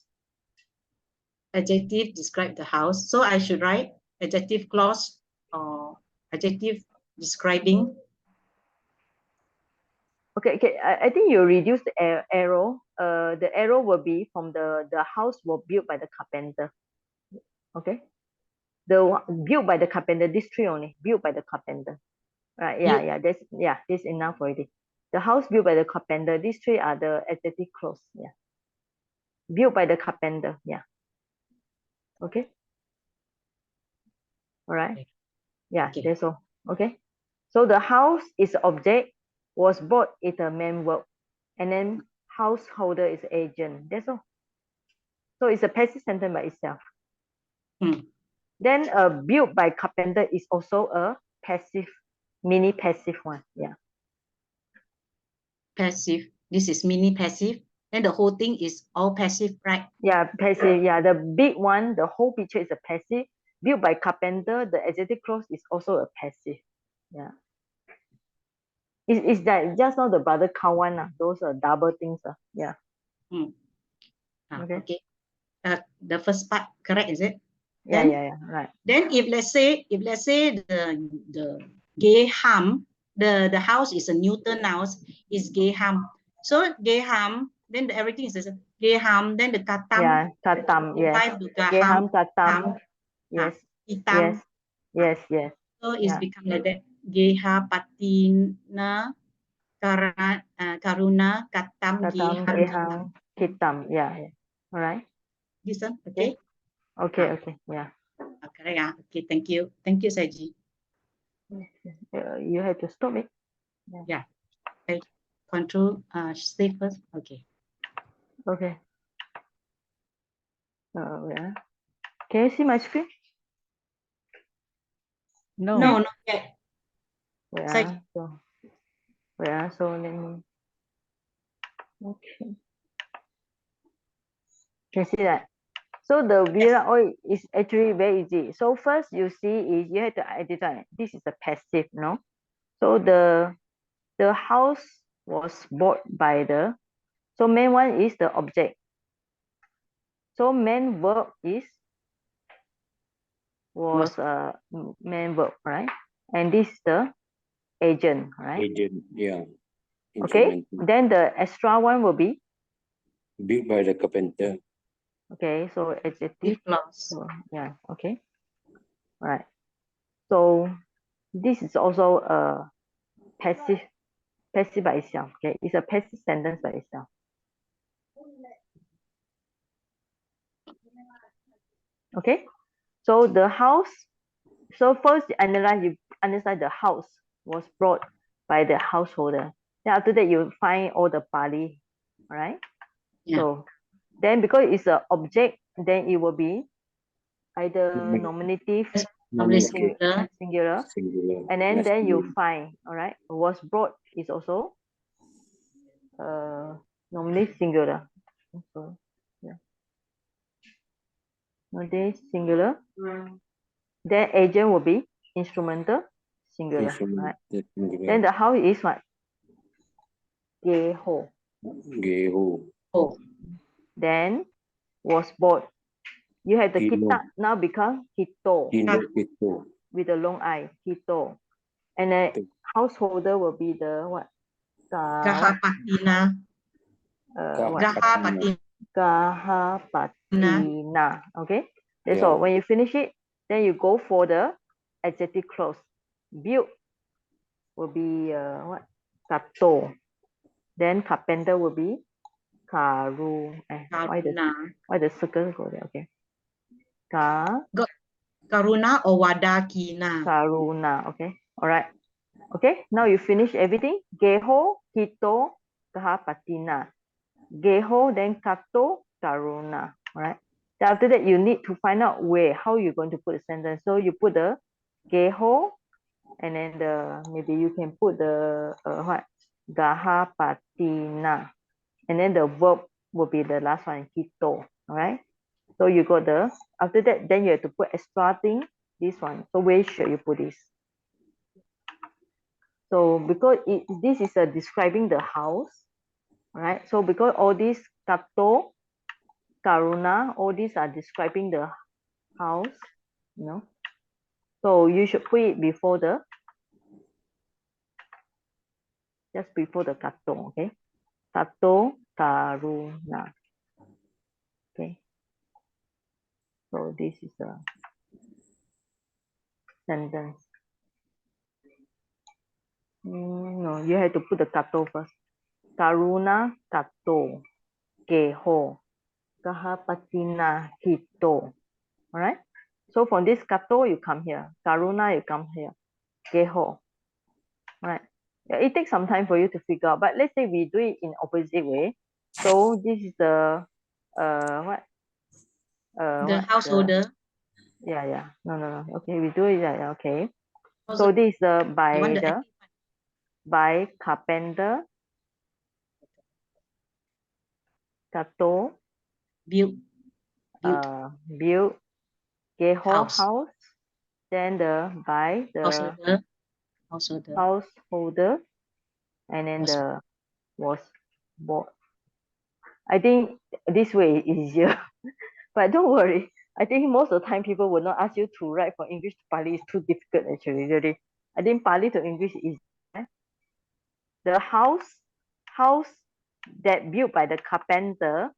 Adjective describe the house. So I should write adjective clause or adjective describing. Okay. I think you reduce the arrow. The arrow will be from the house was built by the carpenter. Okay. the built by the carpenter, this three only, built by the carpenter. Right, that's enough already. The house built by the carpenter, these three are the adjective clause. Yeah. Built by the carpenter. Yeah. Okay. All right. Yeah, Okay. that's all. Okay. So the house is object, was bought is a main verb, and then householder is agent. That's all. So it's a passive sentence by itself. Then built by carpenter is also a passive, mini passive one. Yeah. Passive. This is mini passive. Then the whole thing is all passive, right? Yeah, passive. Yeah, the big one, the whole picture is a passive. Built by carpenter, the adjective clause is also a passive. Yeah. It's that just now the brother count one. Those are double things. Yeah. Okay. The first part, correct, is it? Yeah, Then, yeah, right. Then if let's say the Geham, the house is a neuter noun, is Geham. So Geham, then everything is Geham, then the Katam. Yeah, Katam, yes. Geham, Katam. Yes. Itam. Yes. So it's become like that. Geha Patina Karuna Katam Geham Kitam. Yeah. All right. Listen, okay? Okay, yeah. Okay, yeah. Okay, thank you. Thank you, Saji. You have to stop it. Yeah. Okay. Control stay first. Okay. Okay. Yeah. Can you see my screen? No, not yet. Yeah. So let me. Okay. Can see that. So the Vira oil is actually very easy. So first you see is you have to identify this is a passive, no? So the house was bought by the, so main one is the object. So main verb was a main verb, right? And this is the agent, right? Agent, yeah. Okay. Then the extra one will be built by the carpenter. Okay, so adjective. So, yeah, okay. Right. So this is also a passive by itself. Okay, it's a passive sentence by itself. Okay, so the house. So first you understand the house was brought by the householder. Then after that you find all the Pali, right? Yeah. So then because it's an object, then it will be either nominative, singular, and then you find, all right, was brought is also nominative singular. So yeah, nominative singular. Then agent will be instrumental singular, right? Then the house is what? Geho. Then was bought. You have the kita now become hito with the long I, hito. And the householder will be the what? Gahapatina. Gahapatina. Okay. That's all. When you finish it, then you go for the adjective clause. Built will be what? Kato. Then carpenter will be karu. Why the circle go there? Okay. Karuna or Wadakina. Karuna. Okay. All right. Okay. Now you finish everything. Geho, hito, kahapatina. Geho, then kato, karuna. All right. Then after that, you need to find out how you're going to put the sentence. So you put the geho, and then maybe you can put the what? Gahapatina. And then the verb will be the last one, hito. All right. So you got after that, then you have to put extra thing, this one. So where should you put this? So because this is describing the house, right? So because all these kato, karuna, all these are describing the house, you know. So you should put it before just before the kato, okay? Kato, karuna. Okay. So this is sentence. No, you have to put the kato first. Karuna kato keho kahapatina kito. All right. So from this kato, you come here. Karuna, you come here. Keho. Right. Yeah, it takes some time for you to figure out. But let's say we do it in opposite way. So this is the what? The householder. Yeah. No. Okay, we do it. Yeah. Okay. So this is the by carpenter. Kato. Build. Build. Keho house. Then the by the householder. And then the was bought. I think this way is easier. But don't worry. I think most of the time people will not ask you to write from English to Pali. It's too difficult actually, really. I think Pali to English is the house that built by the carpenter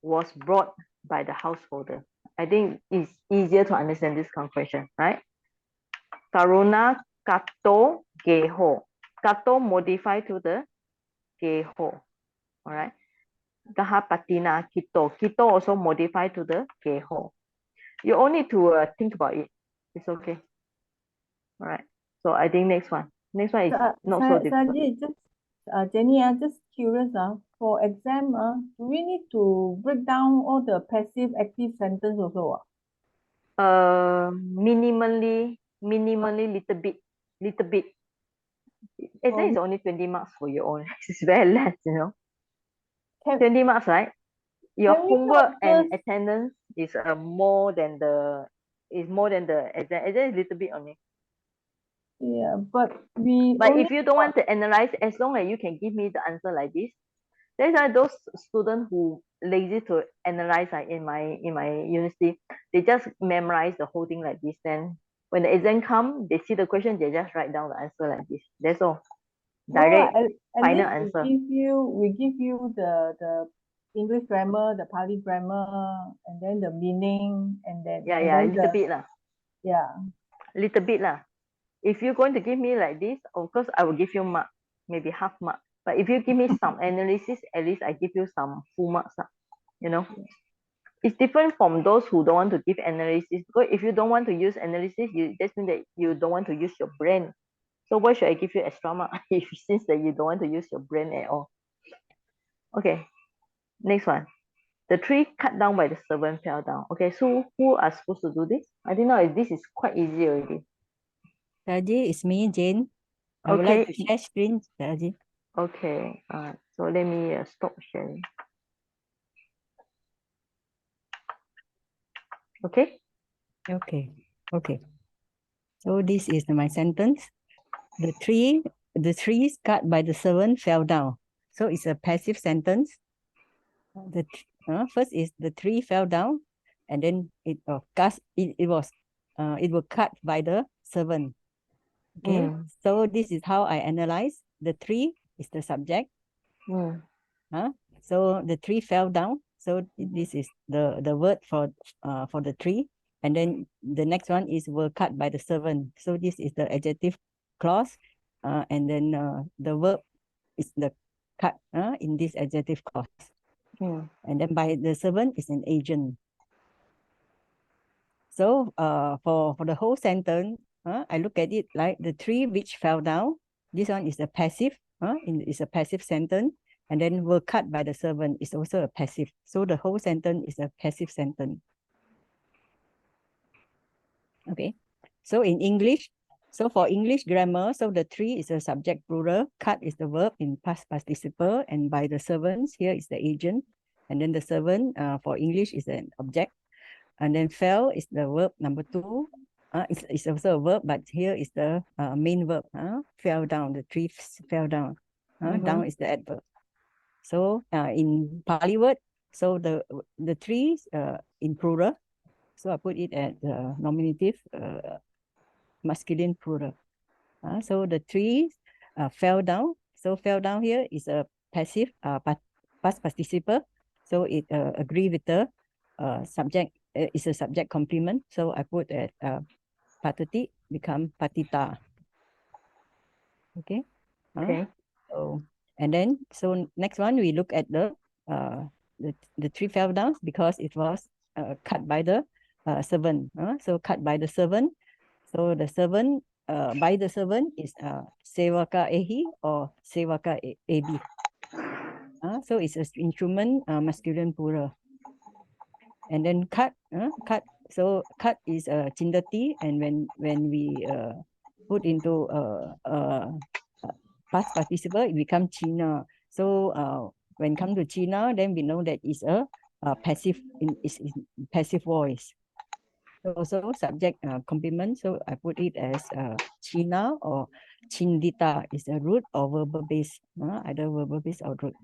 was brought by the householder. I think it's easier to understand this kind of question, right? Karuna kato geho. Kato modify to the geho. All right. Gahapatina kito. Kito also modify to the geho. You only need to think about it. It's okay. All right. So I think next one. Next one is not so difficult. Jenny, I'm just curious. For exam, do we need to break down all the passive active sentence also? Minimally, little bit. Exam is only 20 marks for your own. It's very less, 20 marks, right? Your homework and attendance is more than the exam. Exam is little bit only. Yeah, but if you don't want to analyze, as long as you can give me the answer like this, there's those students who lazy to analyze in my university. They just memorize the whole thing like this. Then when the exam come, they see the question, they just write down the answer like this. That's all. Direct final answer. We give you the English grammar, the Pali grammar, and then the meaning, and then a little bit lah. Yeah. Little bit lah. If you're going to give me like this, of course I will give you mark, maybe half mark. But if you give me some analysis, at least I give you some full marks. It's different from those who don't want to give analysis. Because if you don't want to use analysis, that means that you don't want to use your brain. So why should I give you extra mark if since that you don't want to use your brain at all? Okay, next one. The tree cut down by the servant fell down. Okay, so who are supposed to do this? I think now this is quite easy already. Raji, it's me, Jane. I would like to share screen, Raji. Okay, so let me stop sharing. Okay? Okay. So this is my sentence. The trees cut by the servant fell down. So it's a passive sentence. First is the tree fell down, and then it was cut by the servant. Okay, so this is how I analyze. The tree is the subject. So the tree fell down. So this is the word for the tree, and then the next one is were cut by the servant. So this is the adjective clause, and then the verb is the cut in this adjective clause. And then by the servant is an agent. So for the whole sentence, I look at it like the tree which fell down. This one is a passive. It's a passive sentence. And then were cut by the servant is also a passive. So the whole sentence is a passive sentence. Okay. So in English, so for English grammar, so the tree is a subject plural, cut is the verb in past participle, and by the servants, here is the agent. And then the servant for English is an object. And then fell is the verb number 2. It's also a verb, but here is the main verb. Fell down, the tree fell down. Down is the adverb. So in Pali word, so the trees in plural. So I put it at nominative masculine plural. So the trees fell down. So fell down here is a passive past participle. So it agree with the subject. It's a subject complement. So I put at patati become patita. Okay. Okay. So and then so next one we look at the tree fell down because it was cut by the servant. So cut by the servant. So the servant by the servant is sevaka ehi or sevaka ebi. So it's an instrument masculine plural. And then cut. So cut is cindati, and when we put into past participle, it becomes China. So when come to China, then we know that it's a passive is passive voice. So also subject complement. So I put it as China or Chindita is a root or verbal base, either verbal base or root.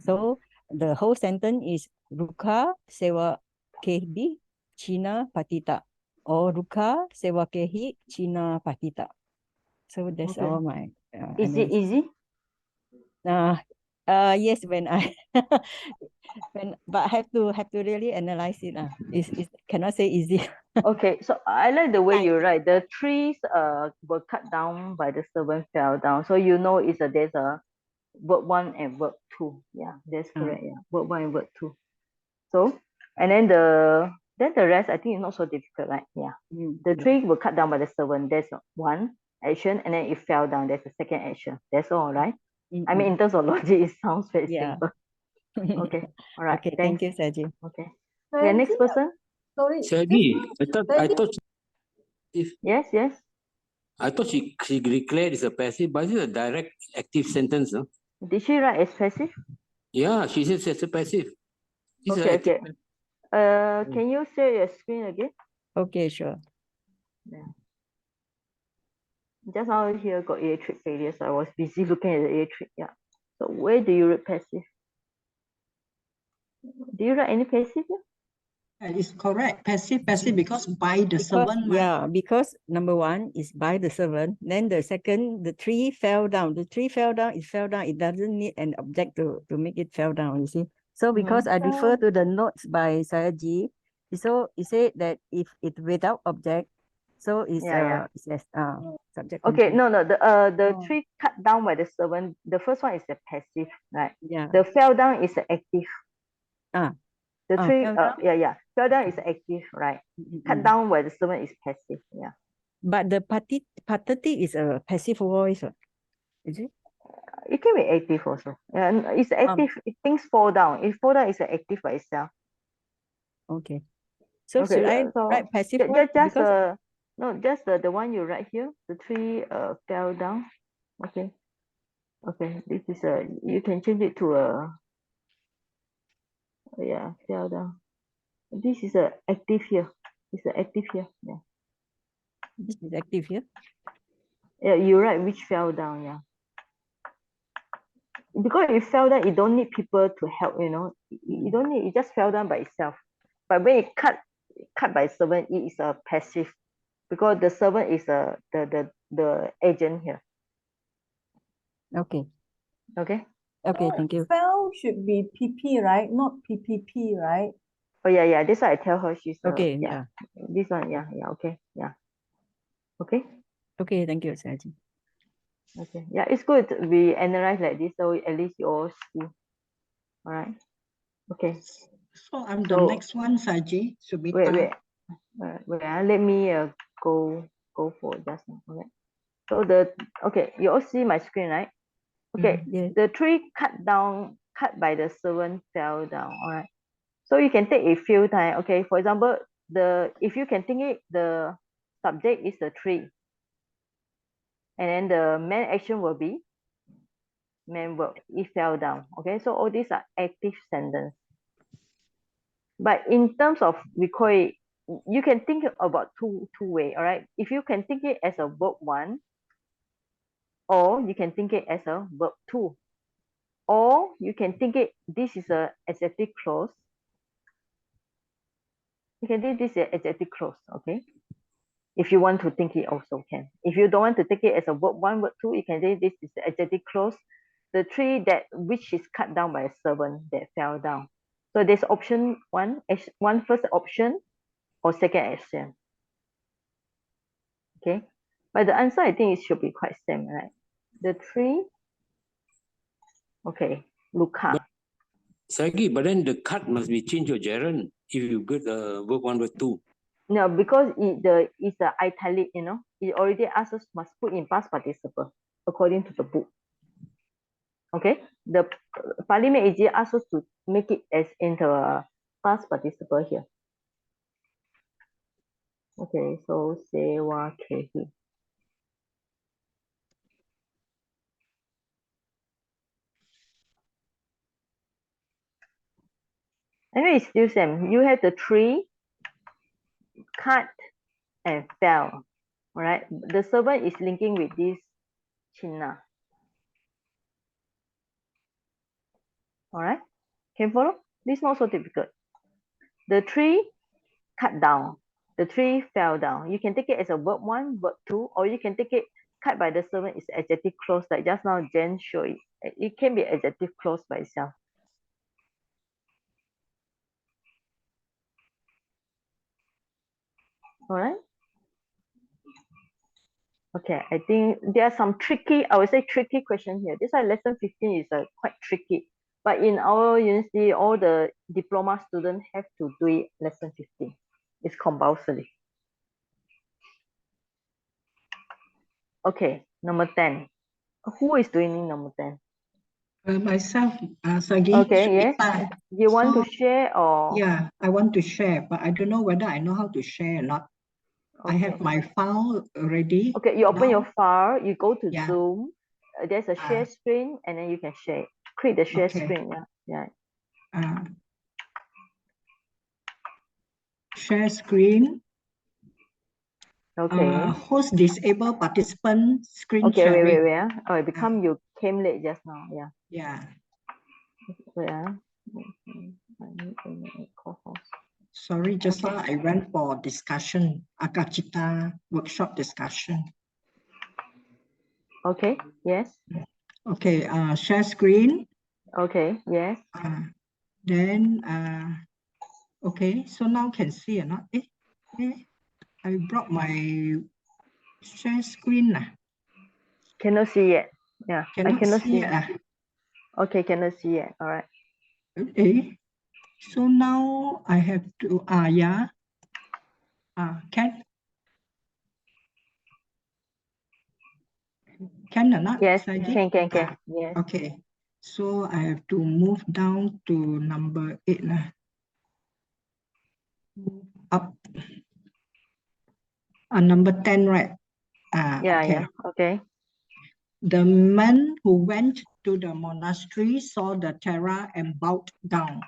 So the whole sentence is Ruka sewa kehi China patita or Ruka sewa kehi China patita. So that's Okay. all my Is it easy? Yes, when I but have to really analyze it. It's cannot say easy. Okay, so I like the way you write. The trees were cut down by the servant fell down. So you know there's a verb 1 and verb 2. Yeah, that's correct. Yeah, verb 1 and verb 2. So and then the rest I think is not so difficult, right? Yeah. The tree were cut down by the servant. There's one action, and then it fell down. There's a second action. That's all, right? I mean, in terms of logic, it sounds very simple. Okay. All right. Okay. Thanks. Thank you, Saji. Okay. Okay, next person. Sorry. Saji, I thought if Yes. I thought she declared it's a passive, but it's a direct active sentence, no? Did she write as passive? Yeah, she says it's a passive. It's Okay, active. Can you share your screen again? Okay, sure. Yeah. Just now here got electric failure, so I was busy looking at the electric. Yeah. So where do you write passive? Do you write any passive here? That is correct. Passive because by the servant. Yeah, because number one is by the servant. Then the second, the tree fell down. The tree fell down, it fell down. It doesn't need an object to make it fell down, you see. So because I refer to the notes by Sayaji, so he said that if it without object, so it's it's subject. Okay, no, the tree cut down by the servant. The first one is the passive, right? Yeah. The fell down is the active. The tree, fell down is active, right? Cut down by the servant is passive, yeah. But the patati is a passive voice, is it? It can be active also. Yeah, it's active. Things fall down. If fall down, it's active by itself. Okay. So should I write passive voice? Just just the one you write here. The tree fell down. Okay. Okay. This is you can change it to a fell down. This is a active here. It's an active here. Yeah. This is active here. Yeah, you write which fell down. Yeah. Because it fell down, it don't need people to help. You know, you don't need. It just fell down by itself. But when it cut by servant, it is a passive, because the servant is the agent here. Okay. Okay. Okay, thank you. Fell should be PP, right? Not PPP, right? Oh yeah. That's why I tell her she's okay. This one, okay, okay. Okay, thank you, Saji. Okay, yeah, it's good we analyze like this, so at least you all see. All right. Okay. So I'm the next one, Saji. Wait. Let me go for just now. Okay. So you all see my screen, right? Okay. Yes. The tree cut by the servant fell down. All right. So you can take a few times. Okay. For example, if you can think it, the subject is the tree, and then the main action will be main verb. It fell down. Okay. So all these are active sentence. But in terms of we call it, you can think about two way. All right. If you can think it as a verb 1, or you can think it as a verb 2, or you can think it this is a adjective clause. You can think this is an adjective clause. Okay. If you want to think it also can. If you don't want to take it as a verb 1, verb 2, you can say this is the adjective clause. The tree which is cut down by a servant that fell down. So there's option one first option or second action. Okay, but the answer I think it should be quite same, right? The tree. Okay, Luca. Sagi, but then the cut must be changed to gerund if you get the verb 1, verb 2. No, because it's the italic, you know, it already asks us must put in past participle according to the book. Okay, the Pali AG asks us to make it as into a past participle here. Okay, so sewa kehi. Anyway, it's still same. You have the tree, cut, and fell. All right. The servant is linking with this chinna. All right. Can you follow? This is not so difficult. The tree cut down. The tree fell down. You can take it as a verb 1, verb 2, or you can take it cut by the servant is adjective clause, like just now Jen showed it. It can be adjective clause by itself. All right. Okay, I think there are some tricky, I would say tricky question here. This is lesson 15 is quite tricky. But in our university, all the diploma students have to do it lesson 15. It's compulsory. Okay, number 10. Who is doing number 10? Myself, Sagi. Okay, yes. You want So, to share or? Yeah, I want to share, but I don't know whether I know how to share or not. Okay. I have my file already. Okay, you open now. your file, you go to Yeah. Zoom. There's a share screen, and then you can share. Click the share Okay. screen. Yeah. Share screen. Okay. Host disable participant screen Okay, sharing. wait. Oh, it become you came late just now. Yeah. Yeah. Wait. Sorry, just now I went for discussion, Akachita workshop discussion. Okay, yes. Okay, share screen. Okay, yes. Then, okay, so now can see or not? I brought my share screen. Cannot see yet. Yeah, I cannot see. Yet. Okay, cannot see yet. All right. Okay, so now I have to, yeah. Can or not? Yes, Saji? can. Yes. Okay, so I have to move down to number 8. Up. Number 10, right? Yeah. Okay. The man who went to the monastery saw the terra and bowed down.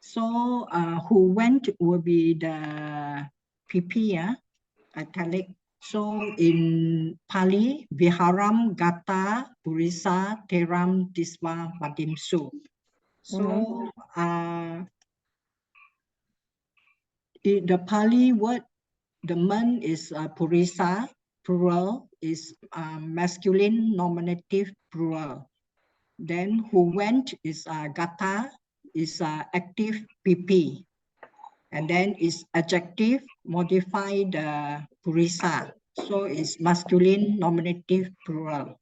So who went will be the PP, italic. So in Pali, Viharam, Gata, Purisa, Teram, Disva, Vadimsu. So the Pali word, the man is Purisa, plural, is masculine nominative plural. Then who went is Gata, is active PP. And then is adjective, modify the Purisa. So it's masculine nominative plural.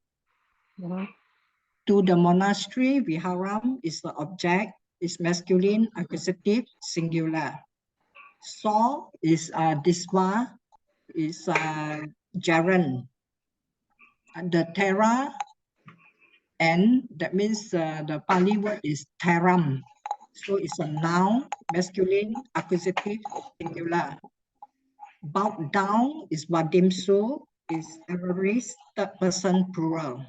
To the monastery, Viharam is the object, is masculine accusative singular. Saw is Disva, is gerund. The terra, and that means the Pali word is teram. So it's a noun, masculine, accusative, singular. Bowed down is vadimsu, is aorist, third person plural.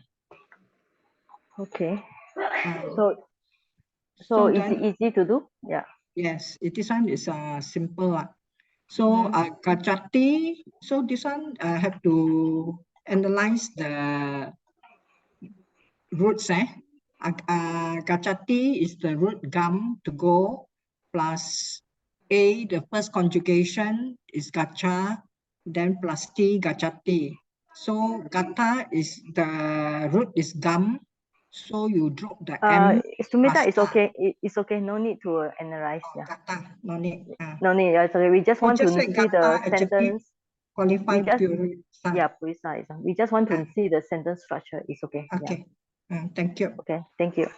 Okay. So easy to do? Yeah. Yes, this one is simple. So Gachati, so this one I have to analyze the roots. Gachati is the root gam, to go, plus A, the first conjugation is gacha, then plus T, gachati. So gata is the root is gam, so you drop the M. Sumita, it's okay. It's okay. No need to analyze. Yeah. Gata, no need. No need. Sorry. We just want to see the sentence. Qualified Purisa. Yeah, Purisa is. We just want to see the sentence structure. It's okay. Okay. Thank you. Okay, thank you.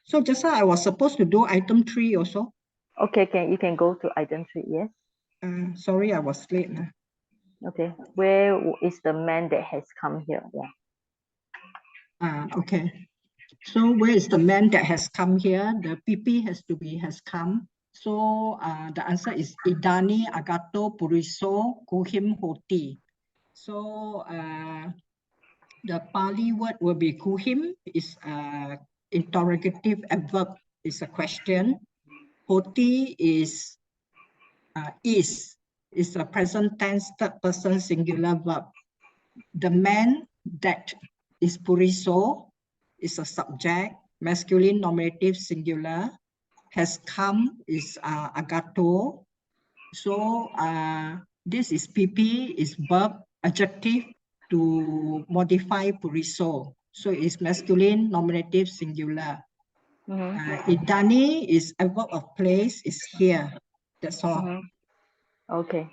So just now I was supposed to do item 3 also. Okay, you can go to item 3, yes. Sorry, I was late. Okay, where is the man that has come here? Yeah. Okay. So where is the man that has come here? The PP has to be has come. So the answer is Idani Agato Puriso Kuhim Hoti. So the Pali word will be Kuhim, is interrogative adverb, is a question. Hoti is a present tense third person singular verb. The man that is Puriso is a subject, masculine nominative singular. Has come is agato. So this is PP, is verb adjective to modify Puriso. So it's masculine nominative singular. Idani is a verb of place, is here. That's all. Okay.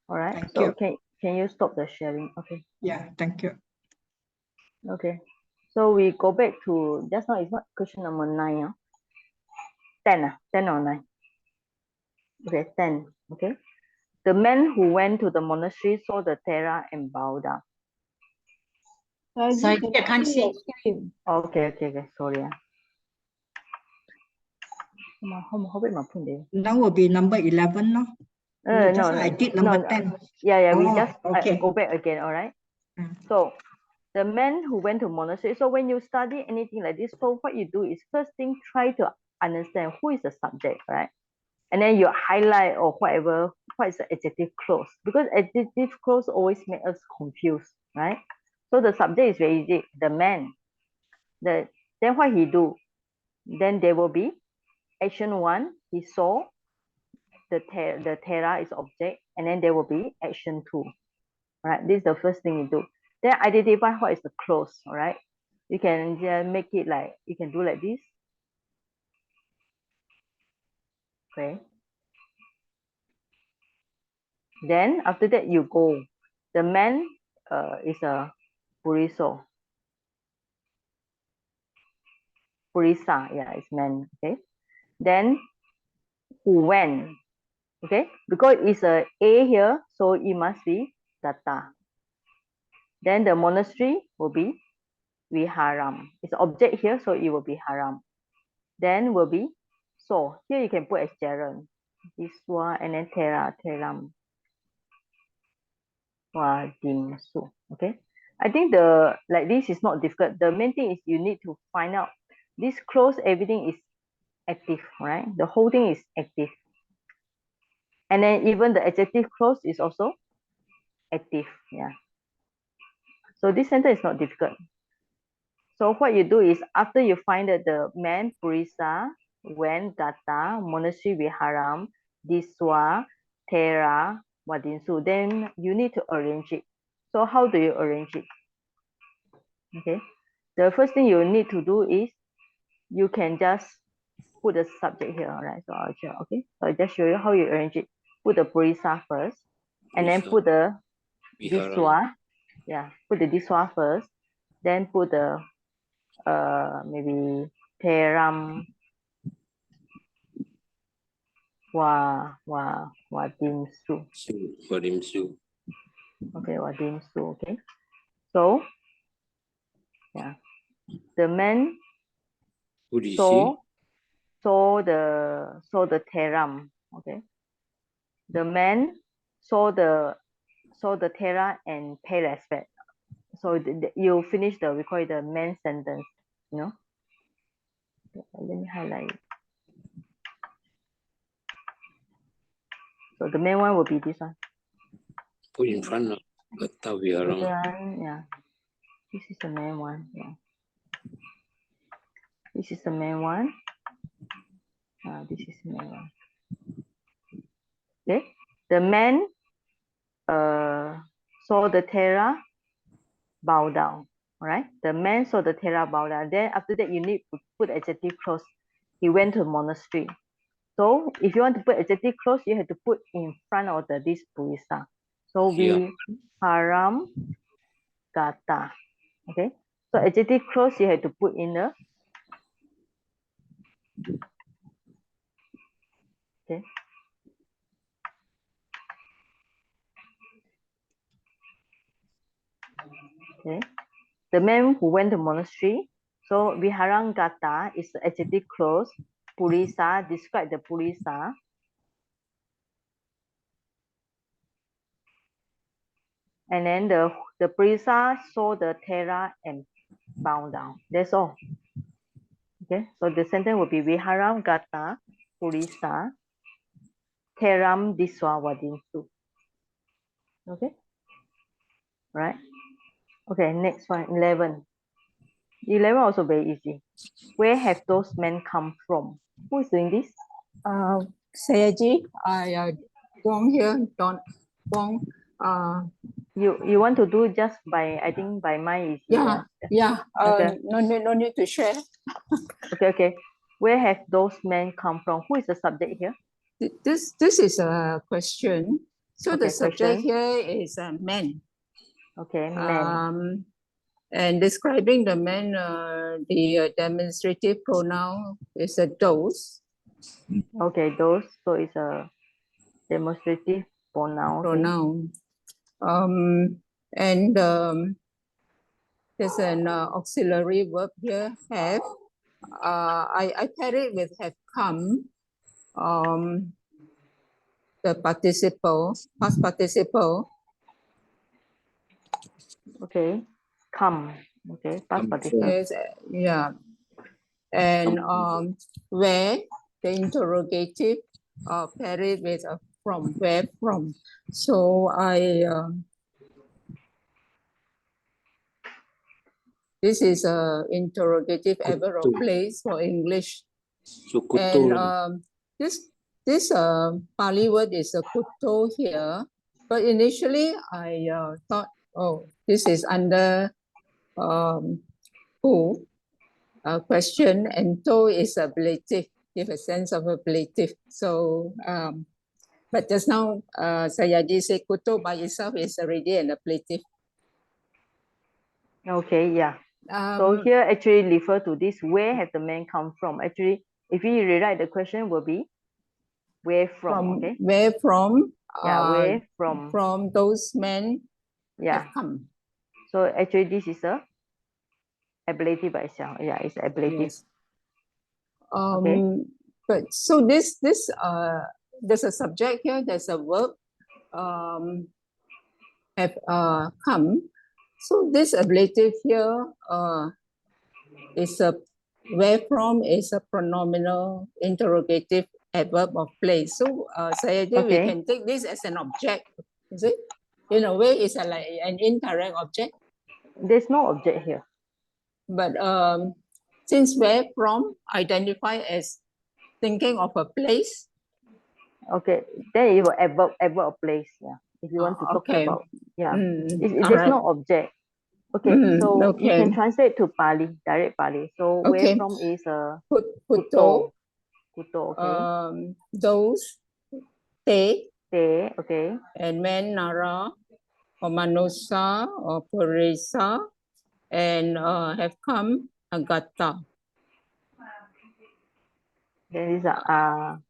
All right. Thank so you. can you stop the sharing? Okay. Yeah, thank you. Okay. So we go back to just now. It's not question number 9. 10. 10 or 9. Okay, 10. Okay. The man who went to the monastery saw the Terra and bowed down. Sorry, I can't see. Okay. Sorry. Now will be number 11, no? No, I did number 10. Yeah, we Oh, just okay. go back again, all right? So the man who went to monastery. So when you study anything like this, so what you do is first thing, try to understand who is the subject, right? And then you highlight or whatever, what is the adjective clause? Because adjective clause always make us confused, right? So the subject is very easy, the man. Then what he do? Then there will be action 1, he saw the Terra is object, and then there will be action 2. Right, this is the first thing you do. Then identify what is the clause. All right, you can just make it like, you can do like this. Okay, then after that you go, the man is a Purisa, yeah, it's man. Okay, then who went? Okay, because it's a here, so it must be Datta. Then the monastery will be Viharam. It's object here, so it will be Haram. Then will be, so here you can put as gerund. This one, and then Teram. Wadimsu. Okay. I think like this is not difficult. The main thing is you need to find out this clause, everything is active, right? The whole thing is active. And then even the adjective clause is also active. Yeah. So this sentence is not difficult. So what you do is, after you find that the man Purisa went Datta, monastery Viharam, Diswa, Tera, Wadinsu, then you need to arrange it. So how do you arrange it? Okay. The first thing you need to do is, you can just put the subject here, all right? So I'll just, okay. So I just show you how you arrange it. Put the Purisa first, and then put the Diswa. Yeah, put the Diswa first, then put the maybe Teram Wadimsu. Wadimsu. Okay, Wadimsu. Okay. So yeah, the man saw the Teram. Okay. The man saw the Terra and pay respect. So you finish we call it the main sentence. You know. Let me highlight it. So the main one will be this one. Put in front of Datta Viharam. Yeah. This is the main one. Yeah. This is the main one. This is the main one. Okay. The man saw the Terra, bow down. All right. The man saw the Terra, bow down. Then after that, you need to put adjective clause. He went to a monastery. So if you want to put adjective clause, you have to put in front of this Purisa. So Yeah. Viharam Gata. Okay. So adjective clause you have to put in the okay. Okay. The man who went to monastery. So Viharam Gata is the adjective clause. Purisa, describe the Purisa. And then the Purisa saw the Thera and bowed down. That's all. Okay, so the sentence will be Viharam Gata Purisa Theram Diswa Vadinsu. Okay, right? Okay, next one, 11. 11 also very easy. Where have those men come from? Who is doing this? Sayaji, Wong here, Wong. You want to do just by, I think by my easy. Yeah. Okay. No need to share. Okay. Where have those men come from? Who is the subject here? This is a question. So Okay, the subject question. here is a man. Okay, man. And describing the man, the demonstrative pronoun is a those. Okay, those. So it's a demonstrative pronoun. Pronoun. And there's an auxiliary verb here, have. I pair it with have come. The participle, past participle. Okay, come. Okay, past participle. Yes, yeah. And where, the interrogative, pair it with from, where from. So this is a interrogative adverb of place for English. So And this Pali word is a kuto here, but initially I thought, oh, this is under who question, and to is ablative, give a sense of ablative. So but just now Sayaji said kuto by itself is already an ablative. Okay, yeah. So here actually refer to this, where have the men come from? Actually, if you rewrite the question will be where from, okay? Where from? Yeah, where from? From those men have come. So actually this is a ablative by itself. Yeah, it's ablative. Yes. But so this there's a subject here, there's a verb have come. So this ablative here is a where from is a pronominal interrogative adverb of place. So Sayaji, we can take this as an object, is it? In a way, it's like an indirect object. There's no object here. But since where from identify as thinking of a place. Okay, then it will adverb of place. Yeah, if you want to talk about, there's no object. Okay, so we can translate to Pali, direct Pali. So where from is a kuto. Kuto, okay. Those te. Okay. And men nara or manusa or purisa and have come agata. There is agata.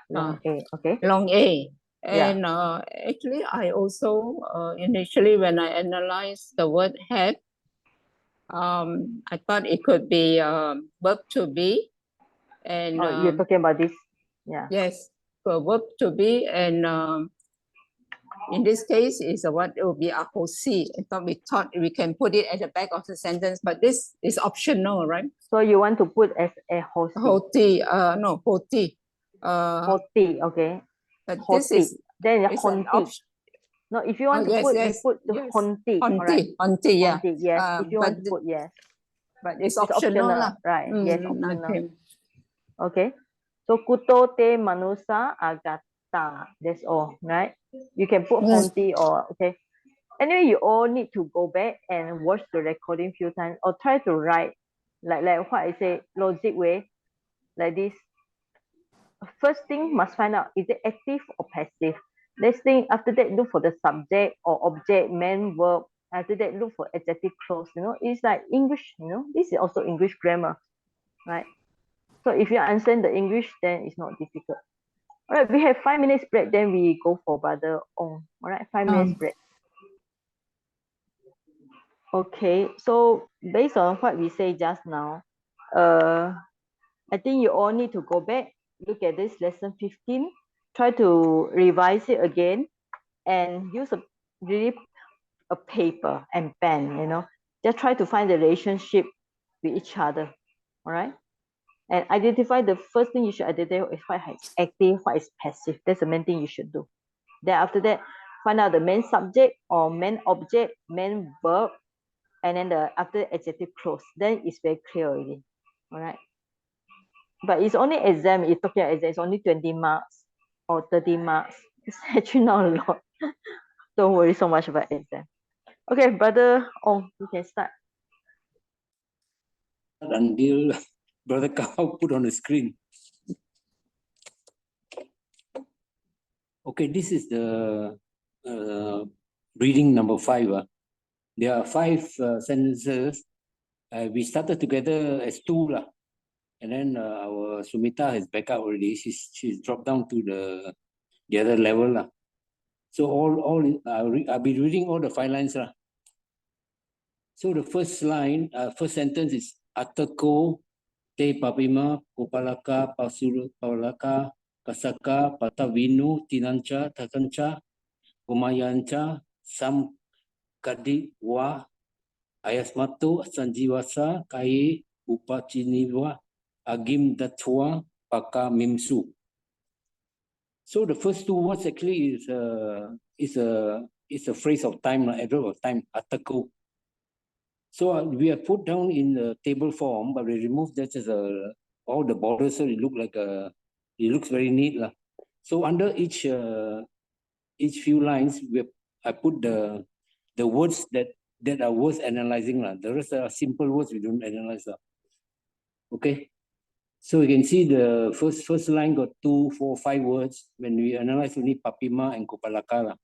Long A, okay. Long A. And actually, I also initially when I analyzed the word have, I thought it could be verb to be. And you're talking about this, yeah. Yes, so verb to be, and in this case is what it will be a hosi. I thought we can put it at the back of the sentence, but this is optional, right? So you want to put as a hosi? Hoti, no, hoti. Hoti, okay. But hoti. This is then honti. No, if you want to put, you put the honti. Honti, yeah. Honti, yes. If you want to put, yes. But it's optional, right? Yes, optional. Okay. So kuto te manusa agata. That's all, right? You can put honti or okay. Anyway, you all need to go back and watch the recording few times or try to write like what I say, logic way, like this. First thing must find out, is it active or passive? Let's think after that, look for the subject or object, man, verb. After that, look for adjective clause. You know, it's like English, you know, this is also English grammar, right? So if you understand the English, then it's not difficult. All right, we have 5 minutes break, then we go for Brother Ong. All right, 5 minutes break. Okay, so based on what we say just now, I think you all need to go back, look at this lesson 15, try to revise it again, and use a paper and pen, you know, just try to find the relationship with each other, all right? And identify, the first thing you should identify is what is active, what is passive. That's the main thing you should do. Then after that, find out the main subject or main object, main verb, and then after adjective clause. Then it's very clear already, all right? But it's only exam, you're talking about exam, it's only 20 marks or 30 marks. It's actually not a lot. Don't worry so much about exam. Okay, Brother Ong, you can start. Until Brother Kao put on the screen. Okay, this is the reading number 5. There are 5 sentences. We started together as 2 lah. And then our Sumita has back up already. She's dropped down to the other level lah. So I'll be reading all the 5 lines lah. So the first line, first sentence is Atako te papima kopalaka pasuru palaka kasaka patavinu tinancha tatancha umayancha sam kadi wa ayasmatu sanjiwasa kai upachiniwa agim datwa paka mimsu. So the first 2 words actually is a phrase of time, adverb of time, atako. So we have put down in the table form, but we removed that as all the borders, so it looks very neat lah. So under each few lines, I put the words that are worth analyzing lah. The rest are simple words we don't analyze lah. Okay. So you can see the first line got 2, 4, 5 words. When we analyze only papima and kopalaka lah.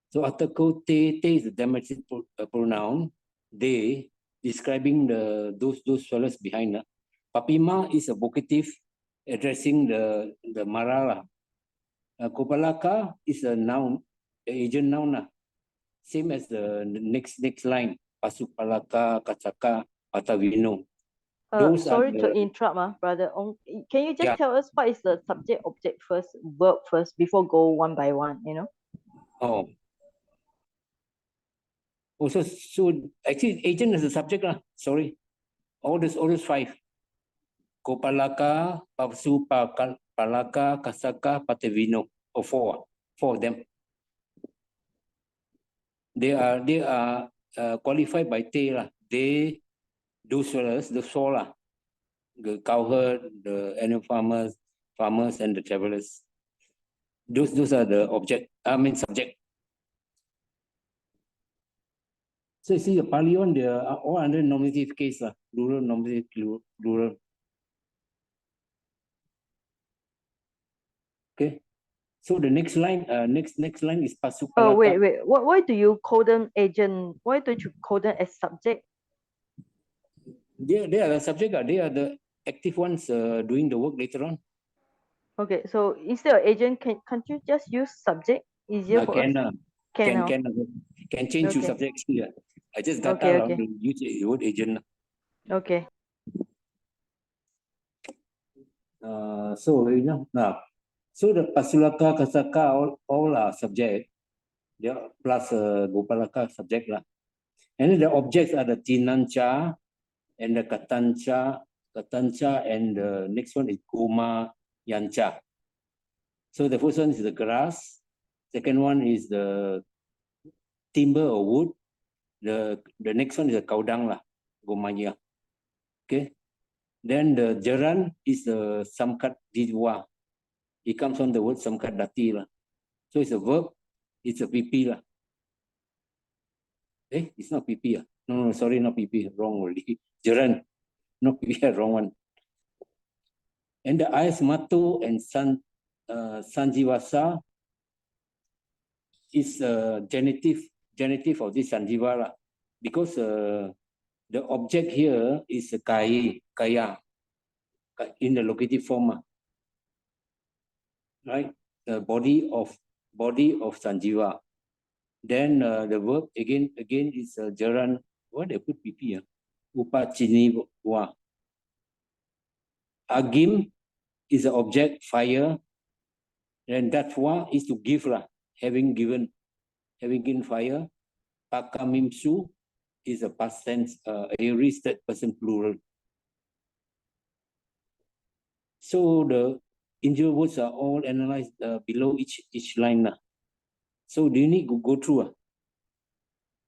So atako te is the demonstrative pronoun. They describing those fellows behind. Papima is a vocative addressing the mara. Kopalaka is a noun, the agent noun. Same as the next line. Pasupalaka, Kasaka, Patavino. Sorry to interrupt, Brother Ong. Can you just tell us what is the subject, object first, verb first, before go one by one, you know? Oh. Also, so actually, agent is the subject lah. Sorry, all those 5. Kopalaka, Papsu, Palaka, Kasaka, Patavino. Or 4 of them. They are qualified by te lah. They, those fellows, the 4 lah. The cowherd, the animal farmers, and the travelers. Those are the subject. So you see the Pali one, they are all under nominative case lah. Plural, nominative, plural. Okay. So the next line is pasupalaka. Oh wait. Why do you call them agent? Why don't you call them as subject? They are the subject. They are the active ones doing the work later on. Okay, so instead of agent, can't you just use subject? Easier for us. Can change to subjects here. I just got out to use the word agent. Okay. So you know now. So the pasulaka, kasaka, all are subject. Yeah, plus gopalaka subject lah. And then the objects are the tinancha and the katancha, and the next one is goma yancha. So the first one is the grass. Second one is the timber or wood. The next one is the kaudang lah, gomaya. Okay. Then the jaran is the samkat didwa. It comes from the word samkat dati lah. So it's a verb. It's a PP lah. It's not PP. No, sorry, not PP. Wrong already. Jaran. No PP, wrong one. And the ayas matu and sanjiwasa is genitive of this Sanjiva lah, because the object here is kaya in the locative form, right? The body of Sanjiva. Then the verb again is jaran. What they put pp? Upachiniwa. Agim is the object, fire. And datwa is to give lah, having given fire. Pakamimsu is a past tense, aorist third person plural. So the individual words are all analyzed below each line lah. So do you need to go through?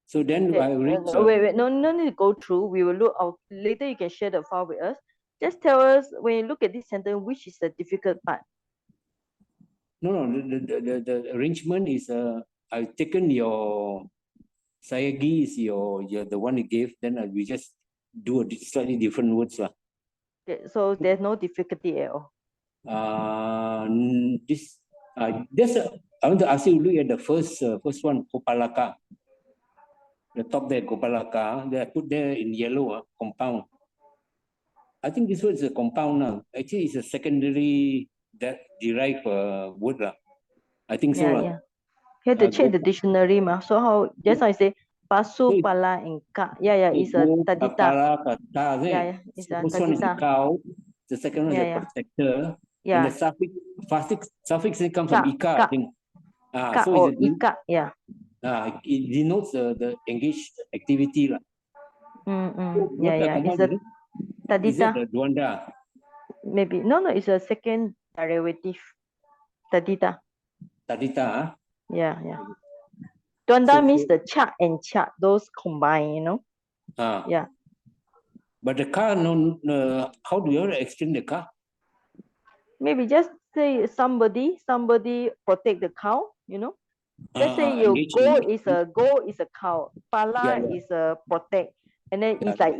So then I read. Wait, no need to go through. We will look out later. You can share the file with us. Just tell us when you look at this sentence, which is the difficult part. No, the arrangement is I've taken your Sayagi is your the one you gave. Then we just do a slightly different words lah. Okay, so there's no difficulty at all. I want to ask you to look at the first one, Kopalaka. The top there, Kopalaka. They are put there in yellow, compound. I think this word is a compound now. Actually, it's a secondary that derived word lah. I think so. Yeah. You have to check the dictionary ma. So how? Just I say pasu, pala, and ka. Yeah. It's a tadita. Pala, kata. Yeah. It's a first one is a tadita. cow. The second one is a protector. Yeah. And the suffix comes from ika, I think. Ka so or ika. Yeah. It denotes the engaged activity lah. Yeah. It's a tadita. Is it the duanda? Maybe no. It's a second derivative. Tadita. Tadita. Yeah. Duanda means the cha and cha, those combine, you know. Yeah. But the car, how do you explain the car? Maybe just say somebody protect the cow, you know. Let's say your go is a cow, pala is a protect, and then it's like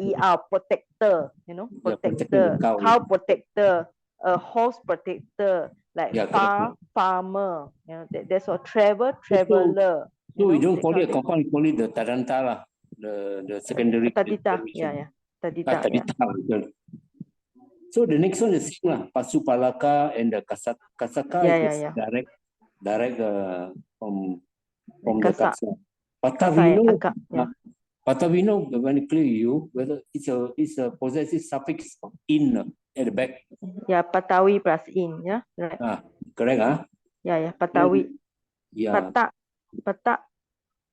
protector, you know, protector, cow protector, a horse protector, like farmer, you know, that's what traveler. So we don't call it a compound, we call it the tadanta lah, the secondary. Tadita, yeah. Tadita. So the next one is Pasu Palaka and the Kasaka is direct from the Kasa. Patavino, when it clear you whether it's a possessive suffix in at the back. Yeah, Patawi plus in, yeah, right. Correct, Yeah, Patawi. Yeah.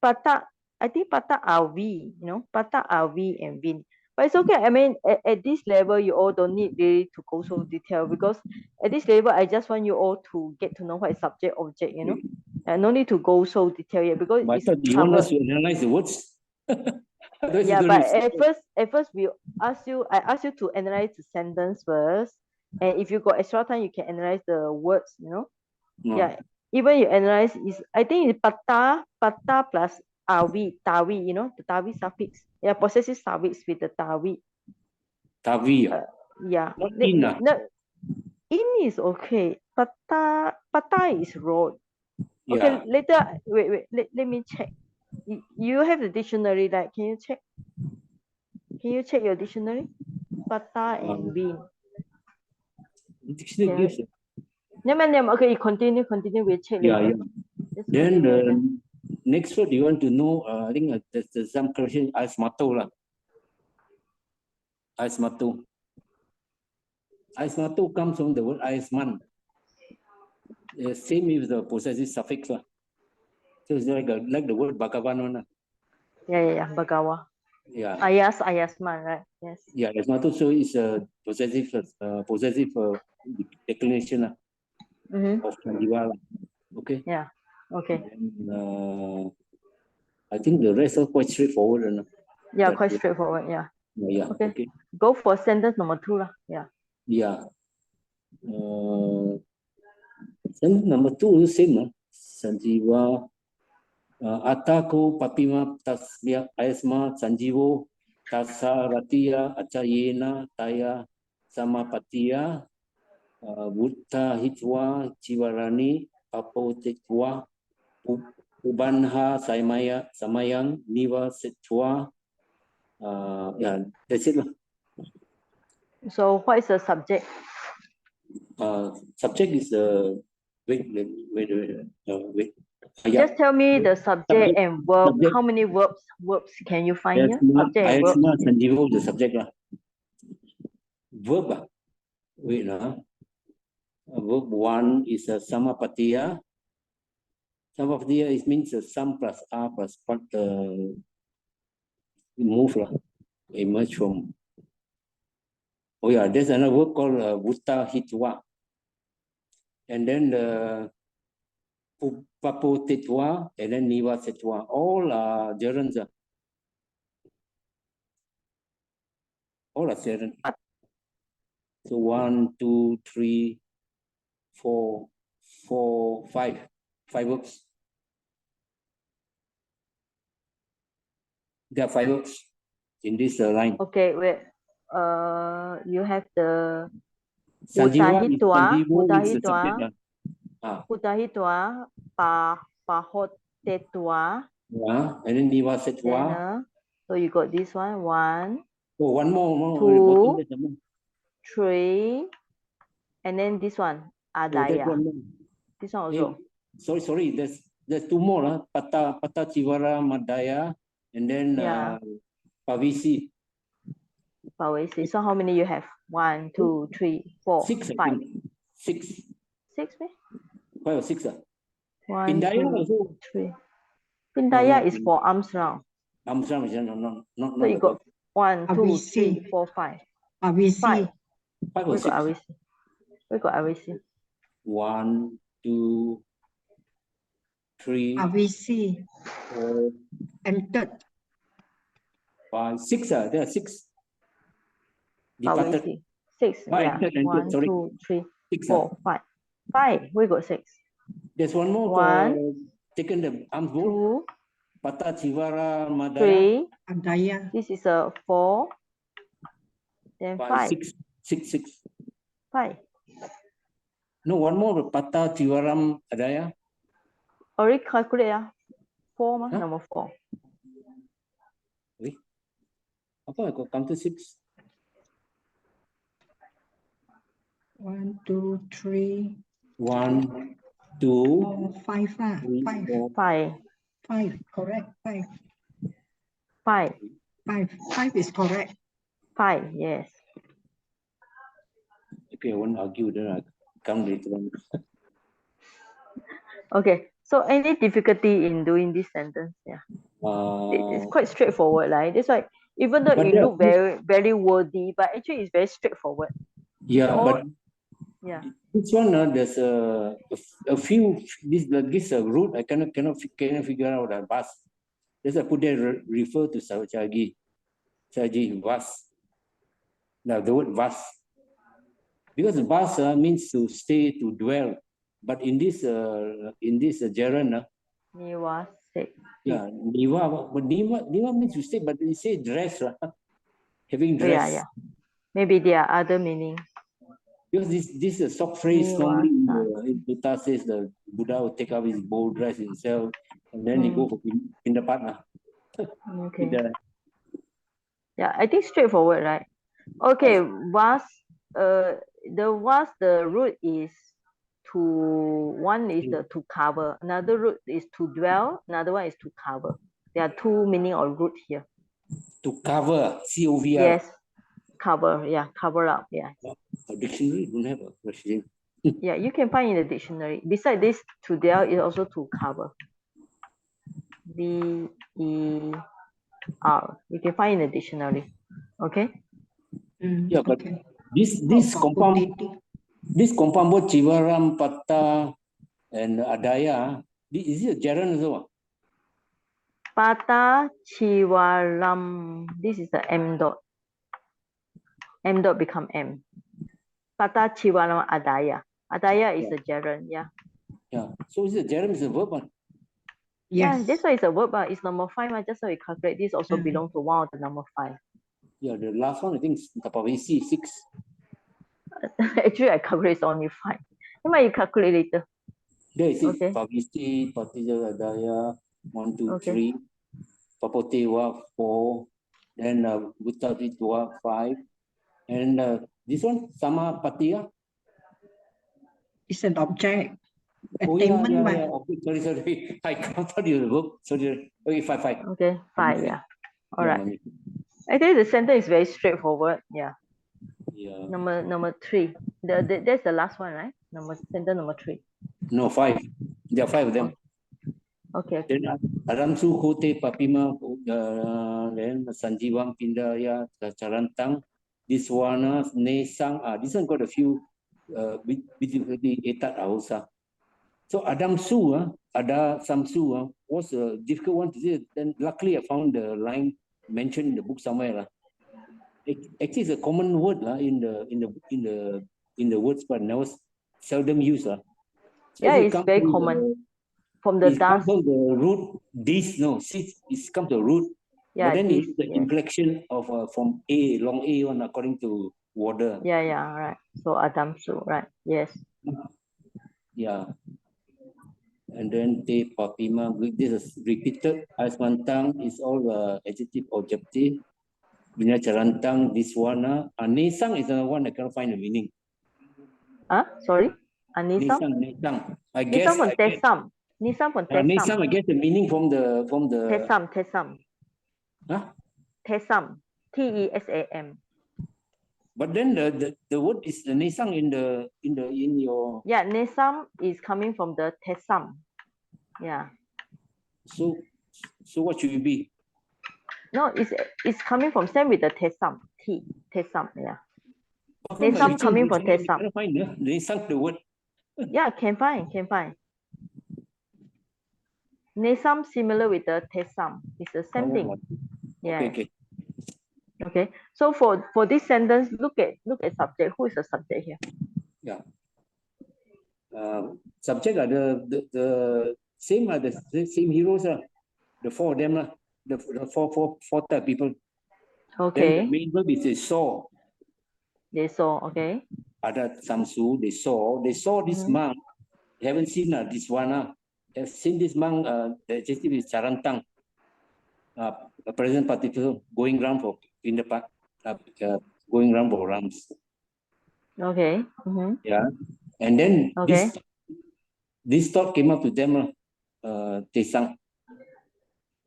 Pata. I think Pata are we, you know, Pata are we and win. But it's okay. I mean, at this level, you all don't need really to go so detailed, because at this level, I just want you all to get to know what is subject, object, you know. And no need to go so detailed yet, because but it's you want us to analyze the words. Yeah, but at first I ask you to analyze the sentence first, and if you got extra time, you can analyze the words, you know. Yeah, even you analyze is, I think it's pata plus tawi, you know, the tawi suffix. Yeah, possessive suffix with the tawi. Tawi. Yeah. Not in. In is okay. Pata is road. Okay, Yeah. later wait, let me check. You have the dictionary, like, can you check? Can you check your dictionary? Pata and win. Dictionary gives it. Okay, you continue. We'll check later. Then the next word you want to know, I think there's some correction, asmato lah. Asmato. Asmato comes from the word asman. Same with the possessive suffix lah. So it's like the word Bhagavan one. Yeah, Bhagawa. Yeah. Ayasman, right? Yes. Yeah, asmato, so it's a possessive declination lah. Of Sanjiva. Okay. Yeah. Okay. And, I think the rest are quite straightforward. Yeah, quite straightforward. Yeah. Yeah. Okay. Go for sentence number 2 lah. Yeah. Yeah. Sentence number 2 is same. Sanjiva. Atako papima tasya ayasma sanjivo tasa ratia achayena taya samapatiya Buddha hitwa jivarani apotetwa Ubanha, Samayang, Niva, Setua. Yeah, that's it. So what is the subject? Subject is wait. Just tell me the subject and verb. Subject. How many verbs can you find here? Subject I and verb. Sanjivo the subject lah. Verb. Wait verb 1 is a samapatiya. Samapatiya is means sam plus a plus part move lah. Emerge from. Oh yeah, there's another word called Vuta Hitwa. And then the Papo Tetwa and then Niva Setwa. All are gerunds. All are gerunds. So 1, 2, 3, 4, 5. 5 verbs. There are 5 verbs in this line. Okay, wait. You have the Sanjiva Putahitwa, Pahotetwa. Yeah, and then Niva Setwa. So you got this one. 1. Oh, one more. 2, 3, and then this one, Adaya. This one also. Hey, sorry. There's 2 more. Pata Chivara Madaya, and then Pavisi. Pavisi. So how many you have? 1, 2, 3, 4, 6. 5. 6. 6, me? 5 or 6. 1, Pindaya 2, also. 3. Pindaya is for arms round. Arms round is not. So you got 1, 2, 3, 4, 5. 5. 5 or 6. We got Avisi. 1, 2, 3. Avisi. 4. And third. 5, 6. There are 6. Avisi. 6. Yeah. 1, 2, 3, 4, 5. 5. We got 6. There's one more. 1. Taken the arms bowl. 2. Pata Chivara Madaya. 3. Adaya. This is a 4. Then 5. 6. 5. No, one more. Pata Chivaram Adaya. Already calculate. 4, number 4. Wait. Apa aku count to 6? 1, 2, 3. 1, 2. 5. 5. 5. Correct. 5. 5. 5 is correct. 5. Yes. Okay, I won't argue. Then I count later on. Okay. So any difficulty in doing this sentence? Yeah. It's quite straightforward, right? That's why even though it look very, very wordy, but actually it's very straightforward. Yeah, so, but this one there's a few this route I cannot figure out a bus. That's why I put there refer to Chagi bus. Now the word bus, because bus means to stay, to dwell, but in this gerund Niwa say. Yeah, Niva, but Niva means to stay, but it say dress, having dress. Yeah. Maybe there are other meanings. Because this is a soft phrase. Normally, in Buddha says the Buddha will take up his bold dress himself, and then he go for in the partner. Okay. Yeah, I think straightforward, right? Okay, the root is to, one is the to cover, another root is to dwell, another one is to cover. There are 2 meaning of root here. To cover, COVR. Yes, cover, cover up, A dictionary don't have a question. Yeah, you can find in the dictionary. Besides this, to dwell is also to cover. DER. You can find in the dictionary. Okay. Yeah, but this compound both Chivaram, Pata, and Adaya. Is it a gerund also? Pata Chivaram. This is the M dot. M dot become M. Pata Chivaram Adaya. Adaya is a gerund. Yeah. So is it gerund is a verb? Yeah, that's why it's a verb. It's number 5. Just so we calculate, this also belongs to one of the number 5. Yeah, the last one I think is Tapavisi 6. Actually, I calculate only 5. You might calculate later. There is Okay. Pavisi, Patija Daya, 1, 2, Okay. 3, Papotewa 4, then Buttaritwa 5, and this one, Sama Patia. It's an object. Oh yeah, Attainment mà. yeah. Okay, sorry. I counted you the book. Sorry. Okay, 5. Okay, 5, yeah. All Yeah, right. I think the sentence is very straightforward. Yeah. Yeah. Number 3. That's the last one, right? Sentence number 3. No, 5. There are 5 of them. Okay. Then Aramsu Kote Papima, then Sanjiwam Pindaya, Charantang, this one, Nesang. This one got a few difficulty etat also. So Adamsu, Ada Samsu was a difficult one to say. Then luckily I found the line mentioned in the book somewhere. Actually, it's a common word in the words, but now seldom used. So Yeah, it's very common. From the it comes dust. from the root this, no, it's come to root. Yeah, but then this, it's the yes. inflection of from A, long A one according to water. Yeah, right. So Adamsu, right? Yes. Yeah. And then te papima, this is repeated. Asmantang is all adjective objective. Bina charantang, this one. Nesang is another one I cannot find the meaning. Sorry? Nisam? Nesang. I guess. Nisam from Tesam. Nisam from Tesam. Nesang, I guess the meaning from the Tesam. Huh? Tesam. Tesam. But then the word is the nesang in your. Yeah, Nesam is coming from the Tesam. Yeah. So what should it be? No, it's coming from same with the Tesam. Tesam, yeah. Nesam coming from Tesam. Can find nesang the word. Yeah, can find. Nesam similar with the Tesam. It's the same thing. Yeah. Okay. So for this sentence, look at subject. Who is the subject here? Yeah. Subject are the same heroes the 4 of them the four type people. Okay. Then the main verb is they saw. They saw. Okay. Ada Samsu, they saw this monk. They haven't seen this one. Have seen this monk. The adjective is charantang. A present participle going round for in the park. Going round for rounds. Okay. Yeah. And then okay. this thought came up to them. Tesang.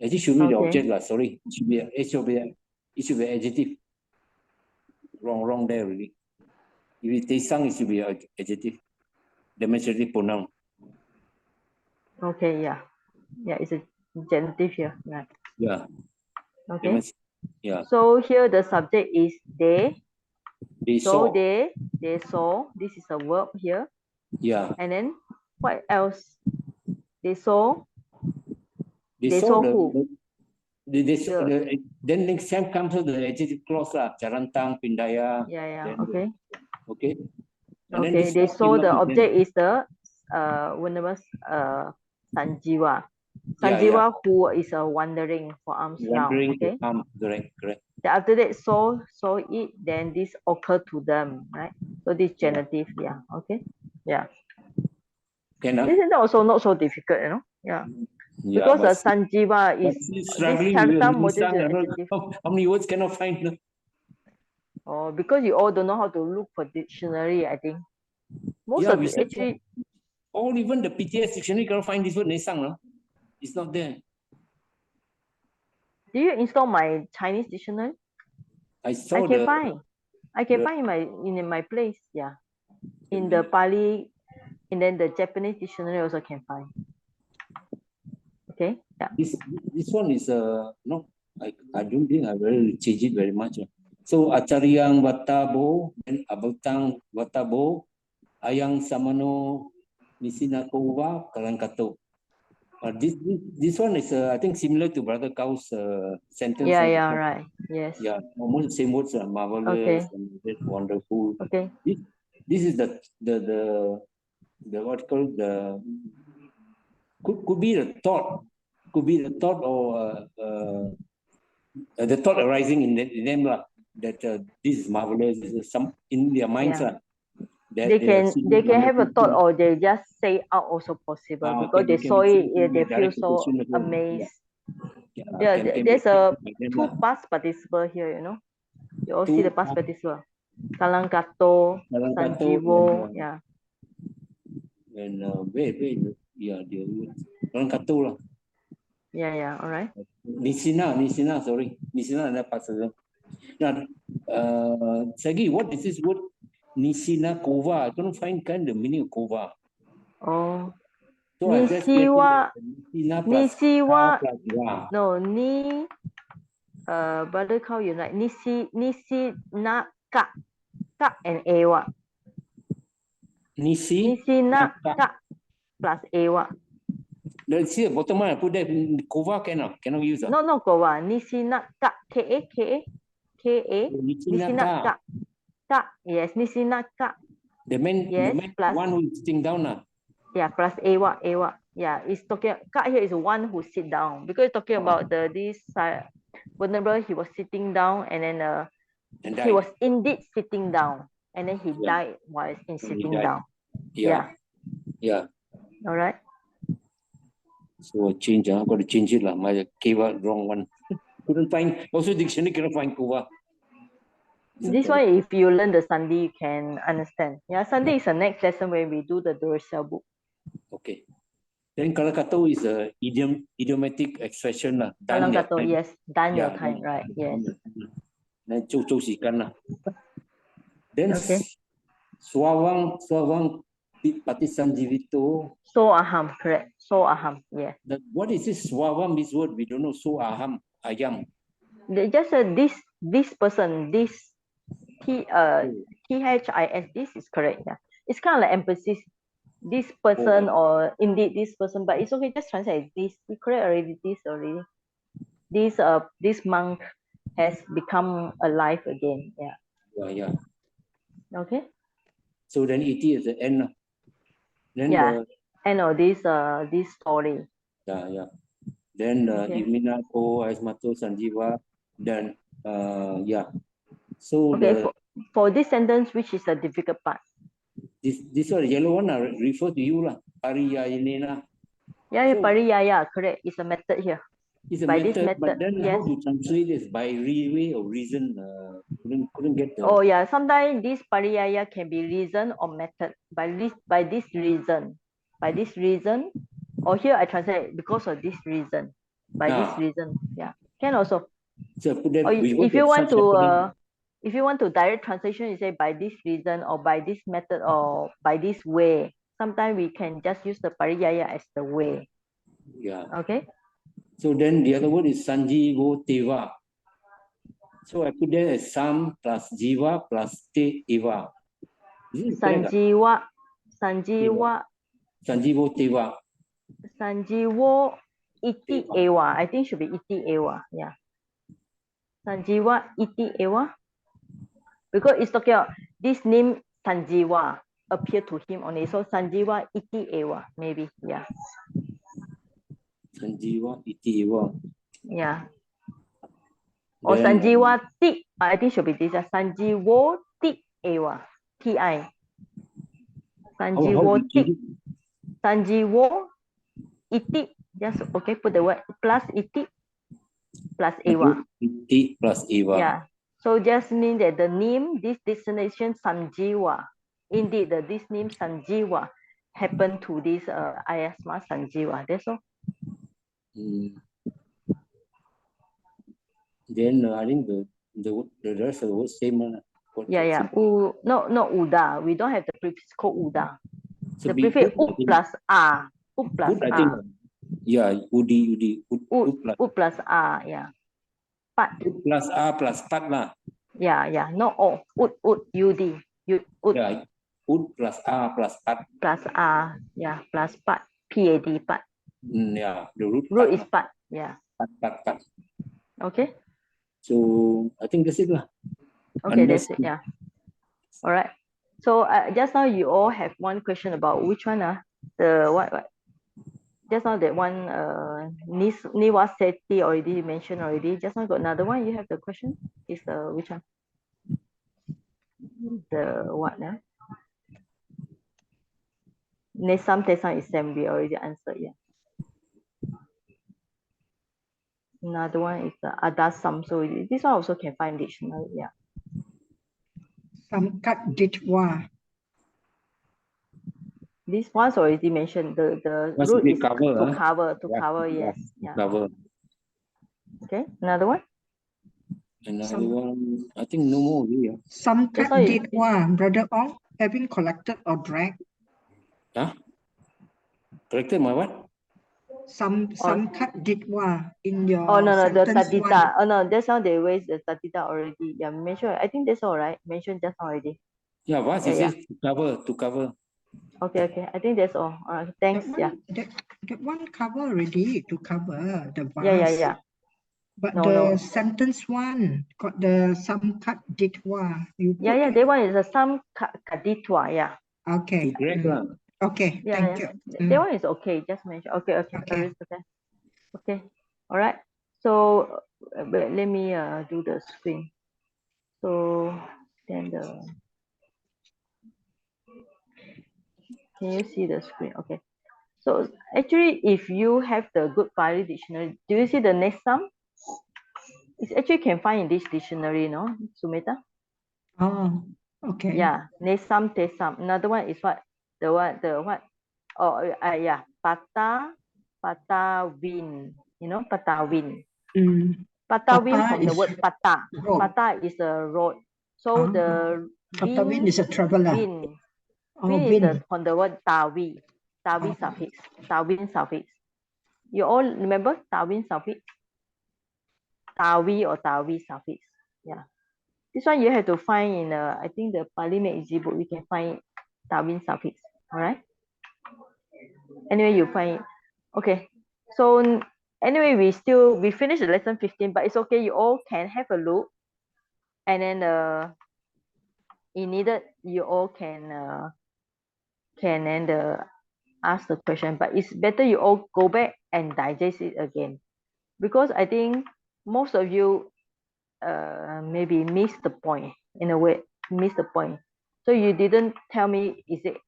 Actually, should be the object sorry. It should be adjective. Wrong there really. If it Tesang, it should be adjective. Demonstrative pronoun. Okay, yeah. Yeah, it's a genitive here, right? Yeah. Okay. Yeah. So here the subject is they. So saw. They saw. This is a verb here. Yeah. And then what else? They saw. They saw who? Then next time comes to the adjective clause Charantang, Pindaya. Yeah. Okay. Okay. And okay. They saw the object is the Sanjiwa. Sanjiwa who is wandering for arms round. Okay. Correct. Then after that saw it, then this occurred to them, right? So this genitive, yeah. Okay. Yeah. This is also not so difficult, Yeah. Because the Sanjiva is this Charantang module is adjective. How many words cannot find? Oh, because you all don't know how to look for dictionary, I think. Most of the actually. Or even the PTS dictionary cannot find this word nesang, no? It's not there. Do you install my Chinese dictionary? I can find in my place, yeah. In the Pali, and then the Japanese dictionary also can find. Okay, yeah. This one is no, I don't think I will change it very much. So Acharyang Watabo and Abutang Watabo, Ayang Samano Nisinakova Kalankato. This one is I think similar to Brother Kau's sentence. Yeah, right. Yes. Yeah, almost the same words. Marvelous and wonderful. Okay. This is the what called the could be the thought. Could be the thought or the thought arising in them that this is marvelous. This is some in their minds. that they can have a thought, or they just say out also possible, because they saw it, they feel so amazed. There's a two past participle here, you know. You all see the past participle. Kalang Kato, Sanjiwo, yeah. And wait, yeah, Kalang Kato lah. Yeah, all right. Nisina, sorry. Nisina ada pasal. Now, Sagi, what is this word? Nisina Kova. I couldn't find the meaning of Kova. Oh. So Nisiwa. Nisiwa. No, brother Kao unite. Nisi na ka. Ka and ewa. Nisi na ka plus ewa. Let's see, bottom line, I put that Kova cannot use. No, Kova. Nisi na ka. K-A. Nisi na ka. Ka. Yes, nisi na ka. The man plus one who is sitting down. Yeah, plus ewa. Yeah, it's talking. Ka here is one who sit down, because it's talking about this vulnerable. He was sitting down, and then he was indeed sitting down, and then he died while in sitting down. Yeah. All right. So change. I got to change it lah. My Keva wrong one. Couldn't find. Also dictionary cannot find Kova. This one, if you learn the Sunday, you can understand. Yeah, Sunday is the next lesson when we do the Duracell book. Okay. Then Kalakato is a idiomatic expression lah. Kalakato, yes, done your time, right? Yes. Then sikan lah. Then Swawang Patisanjivito. So aham, correct. So aham, yeah. What is this Swawang? This word we don't know. So aham, ayam. They just said this person, this THIS, this is correct. Yeah, it's kind of like emphasis. This person or indeed this person, but it's okay. Just translate this. We correct already. This monk has become alive again. Yeah. Okay. So then it is the end. Then end of this story. Yeah. Then Imina Ko Aismato Sanjiva. Then So for this sentence, which is the difficult part? This one, yellow one, refer to you lah. Pariyayana. Yeah, pariyaya, correct. It's a method here. It's a method, but then how to translate this? By way or reason? Couldn't get the. Oh yeah, sometimes this pariyaya can be reason or method. By this reason. Or here I translate because of this reason. By this reason, yeah, can also. So put that. Or if you want to direct translation, you say by this reason or by this method or by this way. Sometimes we can just use the pariyaya as the way. Yeah. Okay. So then the other word is Sanjivo Teva. So I put that as Sam plus Jiva plus Te Eva. Sanjivo Teva. Sanjivo iti Ewa. I think should be iti Ewa. Yeah. Sanjiva iti Ewa. Because it's talking about this name Sanjiva appear to him only. So Sanjiva iti Ewa, maybe. Yeah. Sanjiva iti Ewa. Yeah. Or Sanjiva ti. I think should be this. Sanjivo ti Ewa. Ti. Sanjivo ti. Sanjivo iti. Just okay, put the word plus iti plus Ewa. Iti plus Ewa. Yeah. So just mean that the name, this destination Sanjiva, indeed this name Sanjiva happened to this Ayasma Sanjiva. That's all. Then I think the rest of the word same one. Yeah. Not Uda. We don't have the prefix called Uda. So the prefix U plus A. U plus A. I think, yeah, Udi. U plus A. Yeah. Pat. U plus A plus Pat lah. Yeah. No O. Ud. Ud. Yeah. Ud plus A plus Pat. Plus A. Yeah. Plus Pat. PAD. Pat. Yeah. The root is Pat. Yeah. Pat. Okay. So I think that's it lah. Okay, that's it. Yeah. All right. So just now you all have one question about which one? The what? Just now that one Niwa Seti already mentioned already. Just now got another one. You have the question? Is which one? The what? Nesam, tesam is same. We already answered. Yeah. Another one is the adasam. So this one also can find dictionary. Yeah. Samkat ditwa. This one's already mentioned. The Must root be is cover, to huh? cover. To Yeah, cover. yeah, Yes. to Yeah. cover. Okay. Another one. Another one, I think no more already. Yeah. Samkat why ditwa, Brother Ong, having collected or dragged. Huh? Corrected my what? Samkat ditwa in your Oh no, the sentence tatita. one. Oh no, that's how they raise the tatita already. Yeah, mentioned. I think that's all right. Mentioned just already. Yeah, what Yeah, is yeah. it? To cover. Okay. I think that's all. Thanks. That one cover already, to cover the vase. Yeah. But No, the sentence one got the samkat ditwa. You put Yeah. That one is a some kaditwa. Yeah. Okay. To drag lah. Okay. Yeah. Thank you. That one is okay. Just mention. Okay. Okay. All right. So let me do the screen. So then can you see the screen? Okay. So actually, if you have the good Pali dictionary, do you see the next sum? It's actually can find in this dictionary, no, Sumita? Oh, okay. Yeah, nesam tesam. Another one is what? The what? Oh, yeah, pata win. You know, pata win. Pata win from the word pata. Road. Pata is a road. So the Pata win is a traveler. win. Oh, Win is win. from the word tawi. Tawi suffix. Tawin suffix. You all remember tawin suffix? Tawi or tawi suffix. Yeah. This one you have to find in I think the Pali Made Easy book. You can find tawin suffix. All right. Anyway, you find it. Okay. So anyway, we finished the lesson 15, but it's okay. You all can have a look, and then if needed, you all can ask the question. But it's better you all go back and digest it again, because I think most of you maybe miss the point in a way, miss the point. So you didn't tell me, is it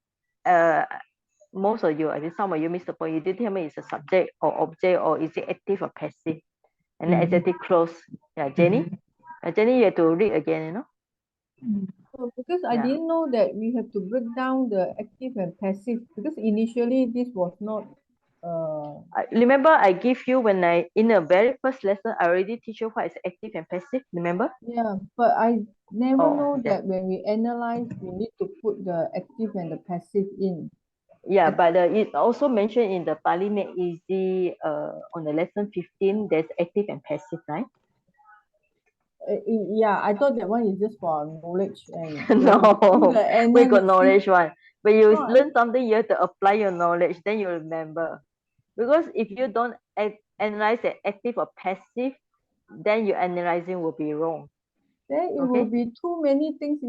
most of you, I think some of you missed the point. You didn't tell me it's a subject or object, or is it active or passive, and then adjective clause. Yeah, Jenny. Jenny, you have to read again, you know. Because I didn't know that we have to break down the active and passive, because initially this was not Remember, I give you when in the very first lesson, I already teach you what is active and passive. Remember? Yeah, but I never know that when we analyze, we need to put the active and the passive in. Yeah, but it also mentioned in the Pali Made Easy on the lesson 15, there's active and passive, right? Yeah, I thought that one is just for knowledge and No, we got analysis. knowledge one. When you No, learn something, you have to apply your knowledge, then you remember. Because if you don't analyze the active or passive, then your analyzing will be wrong. Then it will be too many things